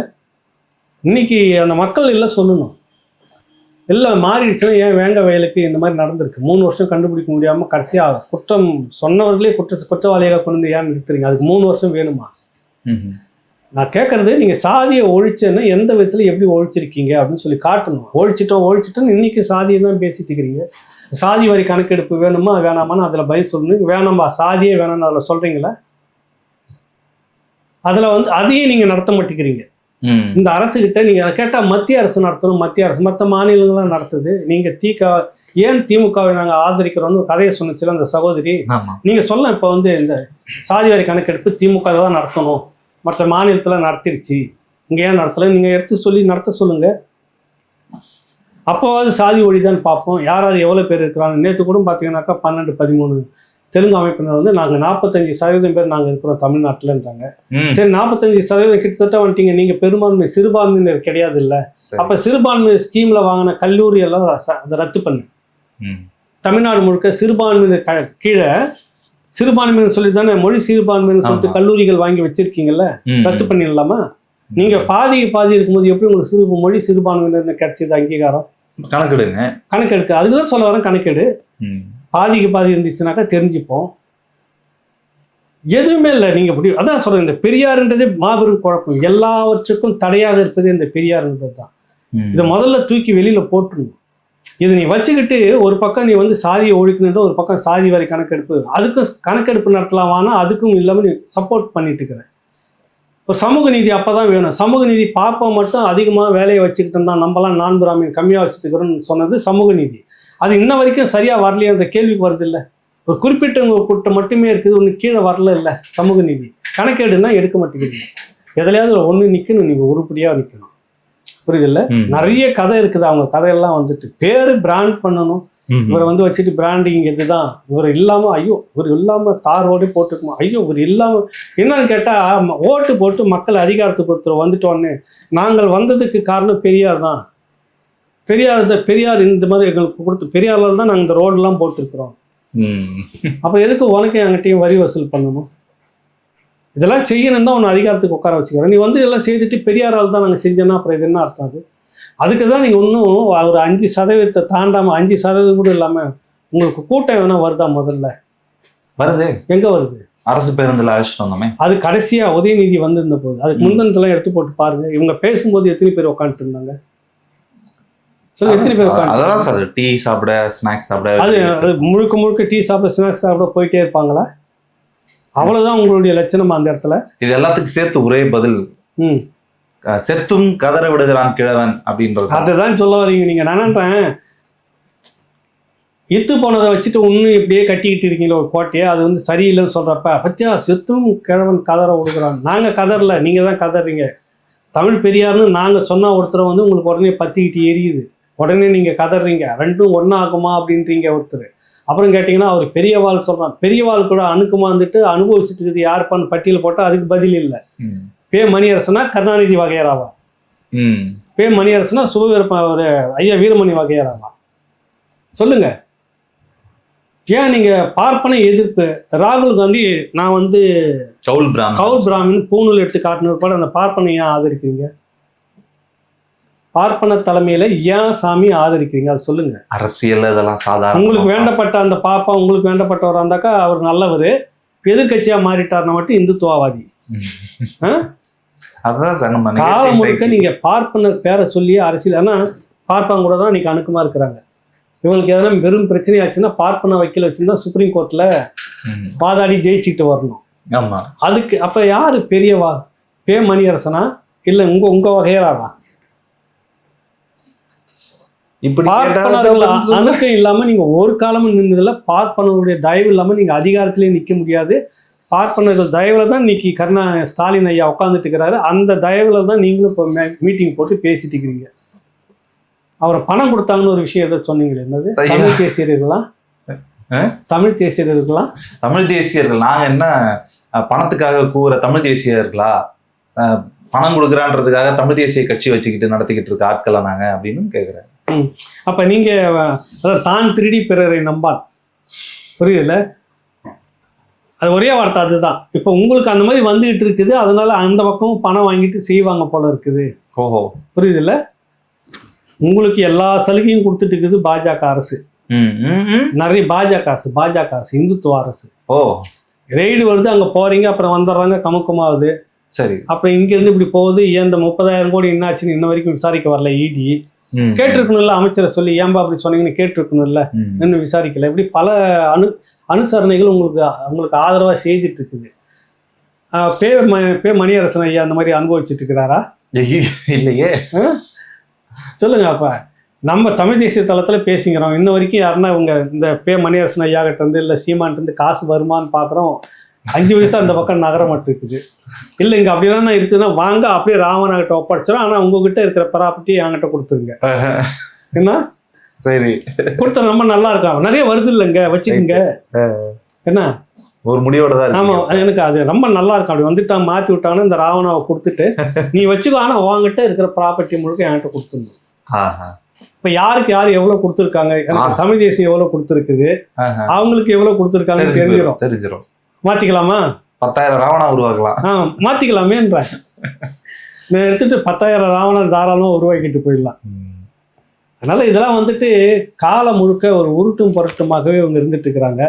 இன்னைக்கு அந்த மக்கள் எல்லாம் சொல்லணும், எல்லாம் மாறிடுச்சுன்னா ஏன் வேங்க வயலுக்கு இந்த மாதிரி நடந்திருக்கு 3 வருஷம் கண்டுபிடிக்க முடியாம கடைசியா குற்றம் சொன்னவர்களே குற்றவாளியாக கொண்டு ஏன் நிறுத்துறீங்க? அதுக்கு 3 வருஷம் வேணுமா? நான் கேட்கறது, நீங்க சாதியை ஒழிச்சேன்னா எந்த விதத்துல எப்படி ஒழிச்சிருக்கீங்க அப்படின்னு சொல்லி காட்டணும். ஒழிச்சிட்டோம் இன்னைக்கு சாதியை தான் பேசிட்டு இருக்கிறீங்க. சாதி வரி கணக்கெடுப்பு வேணுமா வேணாமான்னு அதுல பதில் சொல்லணும். வேணாம்பா, சாதியே வேணாம்னு அதுல சொல்றீங்களா? அதுல அதையும் நீங்க நடத்த மாட்டேங்கிறீங்க. இந்த அரசு கிட்ட நீங்க கேட்டா மத்திய அரசு நடத்தணும், மத்திய அரசு மற்ற மாநிலங்கள்லாம் நடத்துது. நீங்க ஏன் திமுகவை நாங்க ஆதரிக்கிறோம்னு ஒரு கதையை சொன்னிச்சுல அந்த சகோதரி. நீங்க சொல்ல இப்ப இந்த சாதி வரி கணக்கெடுப்பு திமுக தான் நடத்தணும், மற்ற மாநிலத்துல நடத்திடுச்சு, இங்க ஏன் நடத்தல? நீங்க எடுத்து சொல்லி நடத்த சொல்லுங்க. அப்போவாது சாதி ஒழிதான் பார்ப்போம், யாராவது எவ்வளவு பேர் இருக்கிறாங்க. நேற்று கூட பாத்தீங்கன்னாக்கா 12-13 தெலுங்கு அமைப்பினர் நாங்க 45% பேர் நாங்க இருக்கிறோம் தமிழ்நாட்டுலன்றாங்க. சரி, 45% கிட்டத்தட்ட வந்துட்டீங்க. நீங்க பெரும்பான்மை சிறுபான்மையினர் கிடையாது இல்ல? அப்ப சிறுபான்மை ஸ்கீம்ல வாங்கின கல்லூரி எல்லாம் அதை ரத்து பண்ணு. தமிழ்நாடு முழுக்க சிறுபான்மையினர் கீழே சிறுபான்மையினர் சொல்லி தானே மொழி சிறுபான்மையினர் சொல்லிட்டு கல்லூரிகள் வாங்கி வச்சிருக்கீங்கல்ல, ரத்து பண்ணிடலாமா? நீங்க பாதி இருக்கும்போது எப்படி உங்களுக்கு மொழி சிறுபான்மையினர் கிடைச்சது அங்கீகாரம்? கணக்கெடுக்க அதுக்குதான் சொல்ல வரேன். கணக்கெடு பாதிக்கு பாதி இருந்துச்சுனாக்கா தெரிஞ்சுப்போம். எதுவுமே இல்லை. நீங்க அதான் சொல்றேன், இந்த பெரியாருன்றதே மாபெரும் குழப்பம். எல்லாவற்றுக்கும் தடையாக இருப்பது இந்த பெரியாருன்றது தான். இதை முதல்ல தூக்கி வெளியில போட்டுருணும். இதை நீ வச்சுக்கிட்டு ஒரு பக்கம் நீ சாதியை ஒழிக்கணுன்ற, ஒரு பக்கம் சாதி வரை கணக்கெடுப்பு, அதுக்கும் கணக்கெடுப்பு நடத்தலாமானா அதுக்கும் இல்லாமல் நீ சப்போர்ட் பண்ணிட்டு இருக்கிற. ஒரு சமூக நீதி அப்பதான் வேணும். சமூக நீதி பார்ப்போம் மட்டும் அதிகமாக வேலையை வச்சுக்கிட்டு இருந்தா நம்மலாம் 4 பிராமின் கம்மியாக வச்சுட்டு இருக்கிறோம்னு சொன்னது சமூக நீதி. அது இன்ன வரைக்கும் சரியா வரலையன்ற கேள்விக்கு வருது இல்லை. ஒரு குறிப்பிட்ட கூட்டம் மட்டுமே இருக்குது, ஒன்று கீழே வரல இல்லை. சமூக நீதி கணக்கெடுனா எடுக்க மாட்டேங்குது. எதுலையாவது ஒன்று நிற்கணும், நீங்க உருப்படியாக நிற்கணும், புரியுது இல்லை? நிறைய கதை இருக்குது. அவங்க கதையெல்லாம் பேரு பிராண்ட் பண்ணணும். இவரை வச்சுட்டு பிராண்டிங் இதுதான். இவர் இல்லாம ஐயோ இவர் இல்லாம தார் ஓடி போட்டுக்குமா, ஐயோ இவர் இல்லாம என்னன்னு கேட்டா ஓட்டு போட்டு மக்கள் அதிகாரத்துக்கு ஒருத்தர் வந்துட்டோன்னு நாங்கள் வந்ததுக்கு காரணம் பெரியார் தான். பெரியார் இந்த மாதிரி எங்களுக்கு கொடுத்து பெரியாரால் தான் நாங்கள் இந்த ரோடெல்லாம் போட்டிருக்கிறோம். அப்போ எதுக்கு உனக்கு என்கிட்டையும் வரி வசூல் பண்ணணும்? இதெல்லாம் செய்யணும் தான் உன்னை அதிகாரத்துக்கு உட்கார வச்சுக்கிறேன். நீ எல்லாம் செய்துட்டு பெரியாரால் தான் நாங்கள் செஞ்சோன்னா அப்புறம் இது என்ன அர்த்தம்? அது அதுக்கு தான் நீங்கள் இன்னும் ஒரு 5% தாண்டாமல் 5% கூட இல்லாமல் உங்களுக்கு கூட்டம் எதனா வருதா? முதல்ல வருது. எங்கே வருது? அரசு பேருந்தில் அழைச்சிட்டு வந்தோமே. அது கடைசியாக உதயநிதி வந்திருந்த போது, அதுக்கு முந்தினத்தெல்லாம் எடுத்து போட்டு பாருங்க. இவங்க பேசும்போது எத்தனை பேர் உட்காந்துட்டு இருந்தாங்க? எத்தனை பேர் அதான் சார் டீ சாப்பிட ஸ்நாக்ஸ் சாப்பிட, அது முழுக்க டீ சாப்பிட ஸ்நாக்ஸ் சாப்பிட போயிட்டே இருப்பாங்களா? அவ்வளவுதான் உங்களுடைய லட்சணம் அந்த இடத்துல. இது எல்லாத்துக்கும் சேர்த்து ஒரே பதில், செத்தும் கதற விடுகிறான் கிழவன் அப்படின்றது. அதுதான் சொல்ல வரீங்க நீங்க. நான் நினைக்கிறேன் இத்து போனதை வச்சுட்டு இன்னும் இப்படியே கட்டிக்கிட்டு இருக்கீங்களா ஒரு கோட்டையை, அது சரியில்லைன்னு சொல்றப்ப பத்தியா செத்தும் கிழவன் கதற விடுகிறான். நாங்க கதறல, நீங்க தான் கதறீங்க. தமிழ் பெரியார்னு நாங்க சொன்னா ஒருத்தரை உங்களுக்கு உடனே பத்திக்கிட்டு எரியுது, உடனே நீங்க கதறீங்க. ரெண்டும் ஒன்னா ஆகுமா அப்படின்றீங்க ஒருத்தர். அப்புறம் கேட்டீங்கன்னா அவர் பெரியவாள் சொல்றான். பெரியவாள் கூட அணுக்குமா அனுபவிச்சுட்டு இருக்குது யாருப்பான்னு பட்டியல் போட்டா அதுக்கு பதில் இல்லை. பே மணியரசனா கருணாநிதி வகையராவா? பே மணியரசனா ஒரு ஐயா வீரமணி வகையராவா? சொல்லுங்க. ஏன் நீங்க பார்ப்பன எதிர்ப்பு ராகுல் காந்தி நான் கவுல் பிராமின் பூணூல் எடுத்து காட்டின கூட அந்த பார்ப்பனை ஏன் ஆதரிக்கிறீங்க? பார்ப்பன தலைமையில ஏன் சாமி ஆதரிக்கிறீங்க? அது சொல்லுங்க. அரசியல் இதெல்லாம் சாதாரண. உங்களுக்கு வேண்டப்பட்ட அந்த பாப்பா உங்களுக்கு வேண்டப்பட்டவர் இருந்தாக்கா அவர் நல்லவர், எதிர்கட்சியா மாறிட்டார்னா மட்டும் இந்துத்துவவாதி. காலம் முழுக்க நீங்க பார்ப்பனர் பேரை சொல்லி அரசியல், ஆனா பார்ப்பாங்க கூட தான் இன்னைக்கு அணுக்கமா இருக்கிறாங்க. இவங்களுக்கு எதனா வெறும் பிரச்சனை ஆச்சுன்னா பார்ப்பன வக்கீல் வச்சுருந்தா சுப்ரீம் கோர்ட்ல வாதாடி ஜெயிச்சுட்டு வரணும். ஆமா, அதுக்கு அப்ப யாரு பெரியவா? பே மணியரசனா இல்ல உங்க வகையராவா? அணுக்கம் இல்லாம நீங்க ஒரு காலமும் நின்றதுல பார்ப்பனருடைய தயவு இல்லாம நீங்க அதிகாரத்திலேயே நிக்க முடியாது. பார்ப்பனர்கள் தயவுல தான் இன்னைக்கு ஸ்டாலின் ஐயா உட்காந்துட்டு இருக்கிறாரு. அந்த தயவுல தான் நீங்களும் இப்போ மீட்டிங் போட்டு பேசிட்டு இருக்கிறீங்க. அவரை பணம் கொடுத்தாங்கன்னு ஒரு விஷயம் எதை சொன்னீங்களே, என்னது? தமிழ் தேசியர்களா? தமிழ் தேசியர்களா? தமிழ் தேசியர்கள் நாங்க என்ன பணத்துக்காக கூற தமிழ் தேசியர்களா? பணம் கொடுக்குறான்றதுக்காக தமிழ் தேசிய கட்சி வச்சுக்கிட்டு நடத்திக்கிட்டு இருக்க ஆட்களா நாங்க அப்படின்னு கேக்குறேன். அப்ப நீங்க தான் திருடி பிறரை நம்பால், புரியுதுல்ல? அது ஒரே வார்த்தை அதுதான். இப்போ உங்களுக்கு அந்த மாதிரி வந்துகிட்டு இருக்குது, அதனால அந்த பக்கமும் பணம் வாங்கிட்டு செய்வாங்க போல இருக்குது. ஓஹோ, புரியுதுல்ல? உங்களுக்கு எல்லா சலுகையும் கொடுத்துட்டு இருக்குது பாஜக அரசு. நிறைய பாஜக அரசு இந்துத்துவ அரசு. ஓ, ரெய்டு வருது, அங்க போறீங்க, அப்புறம் வந்துடுறாங்க, கமுக்கமாகுது. சரி, அப்புறம் இங்க இருந்து இப்படி போகுது. ஏன் இந்த 30,000 கோடி என்னாச்சுன்னு இன்ன வரைக்கும் விசாரிக்க வரல இடி? கேட்டிருக்கணும்ல, அமைச்சரை சொல்லி ஏன்பா அப்படி சொன்னீங்கன்னு கேட்டிருக்கணும்ல, இன்னும் விசாரிக்கல. இப்படி பல அனுசரணைகள் உங்களுக்கு ஆதரவா செய்துட்டு இருக்குது. பே மணியரசன் ஐயா அந்த மாதிரி அனுபவிச்சுட்டு இருக்கிறாரா? இல்லையே. சொல்லுங்க. அப்ப நம்ம தமிழ் தேசிய தளத்துல பேசிக்கிறோம். இன்ன வரைக்கும் யாருன்னா இவங்க இந்த மணியரசன் ஐயா கிட்ட இருந்து இல்ல சீமான் இருந்து காசு வருமானு பாக்குறோம். 5 வயசா அந்த பக்கம் நகரமட்டு இருக்குது. இல்ல இங்க அப்படிதான் இருக்குதுன்னா வாங்க, அப்படியே ராமனாகிட்ட ஒப்படைச்சிடும். ஆனா உங்ககிட்ட இருக்கிற ப்ராப்பர்ட்டி என்கிட்ட கொடுத்துருங்க. என்ன சரி, கொடுத்த ரொம்ப நல்லா இருக்கும். நிறைய வருது இல்லைங்க, வச்சுக்கோங்க. என்ன ஒரு முடிவோட தான். ஆமா, எனக்கு அது ரொம்ப நல்லா இருக்கும். அப்படி வந்துட்டா மாத்தி விட்டாங்கன்னா இந்த ராவணாவை கொடுத்துட்டு நீ வச்சுக்கோ, ஆனா உங்ககிட்ட இருக்கிற ப்ராப்பர்ட்டி முழுக்க என்கிட்ட கொடுத்துருங்க. இப்ப யாருக்கு யாரு எவ்வளவு கொடுத்துருக்காங்க, தமிழ் தேசியம் எவ்வளவு கொடுத்துருக்குது, அவங்களுக்கு எவ்வளவு கொடுத்துருக்காங்க தெரிஞ்சிடும். மாத்திக்கலாமா? 10,000 ராவணா உருவாக்கலாம். மாத்திக்கலாமேன்ற நான் எடுத்துட்டு 10,000 ராவணன் தாராளமா உருவாக்கிட்டு போயிடலாம். அதனால இதெல்லாம் வந்துட்டு காலம் முழுக்க ஒரு உருட்டும் புரட்டுமாகவே இவங்க இருந்துட்டு இருக்கிறாங்க.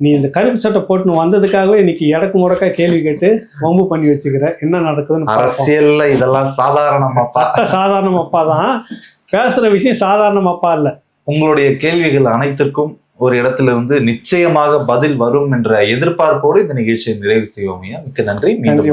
நீ இந்த கருப்பு சட்டை போட்டுன்னு வந்ததுக்காகவே இன்னைக்கு இடக்கு முடக்கா கேள்வி கேட்டு வம்பு பண்ணி வச்சுக்கிற. என்ன நடக்குதுன்னு அரசியல்ல இதெல்லாம் சாதாரணமாப்பா தான் பேசுற விஷயம், சாதாரணமாப்பா இல்ல. உங்களுடைய கேள்விகள் அனைத்திற்கும் ஒரு இடத்துல இருந்து நிச்சயமாக பதில் வரும் என்ற எதிர்பார்ப்போடு இந்த நிகழ்ச்சியை நிறைவு செய்வோம். மிக்க நன்றி. மீண்டும்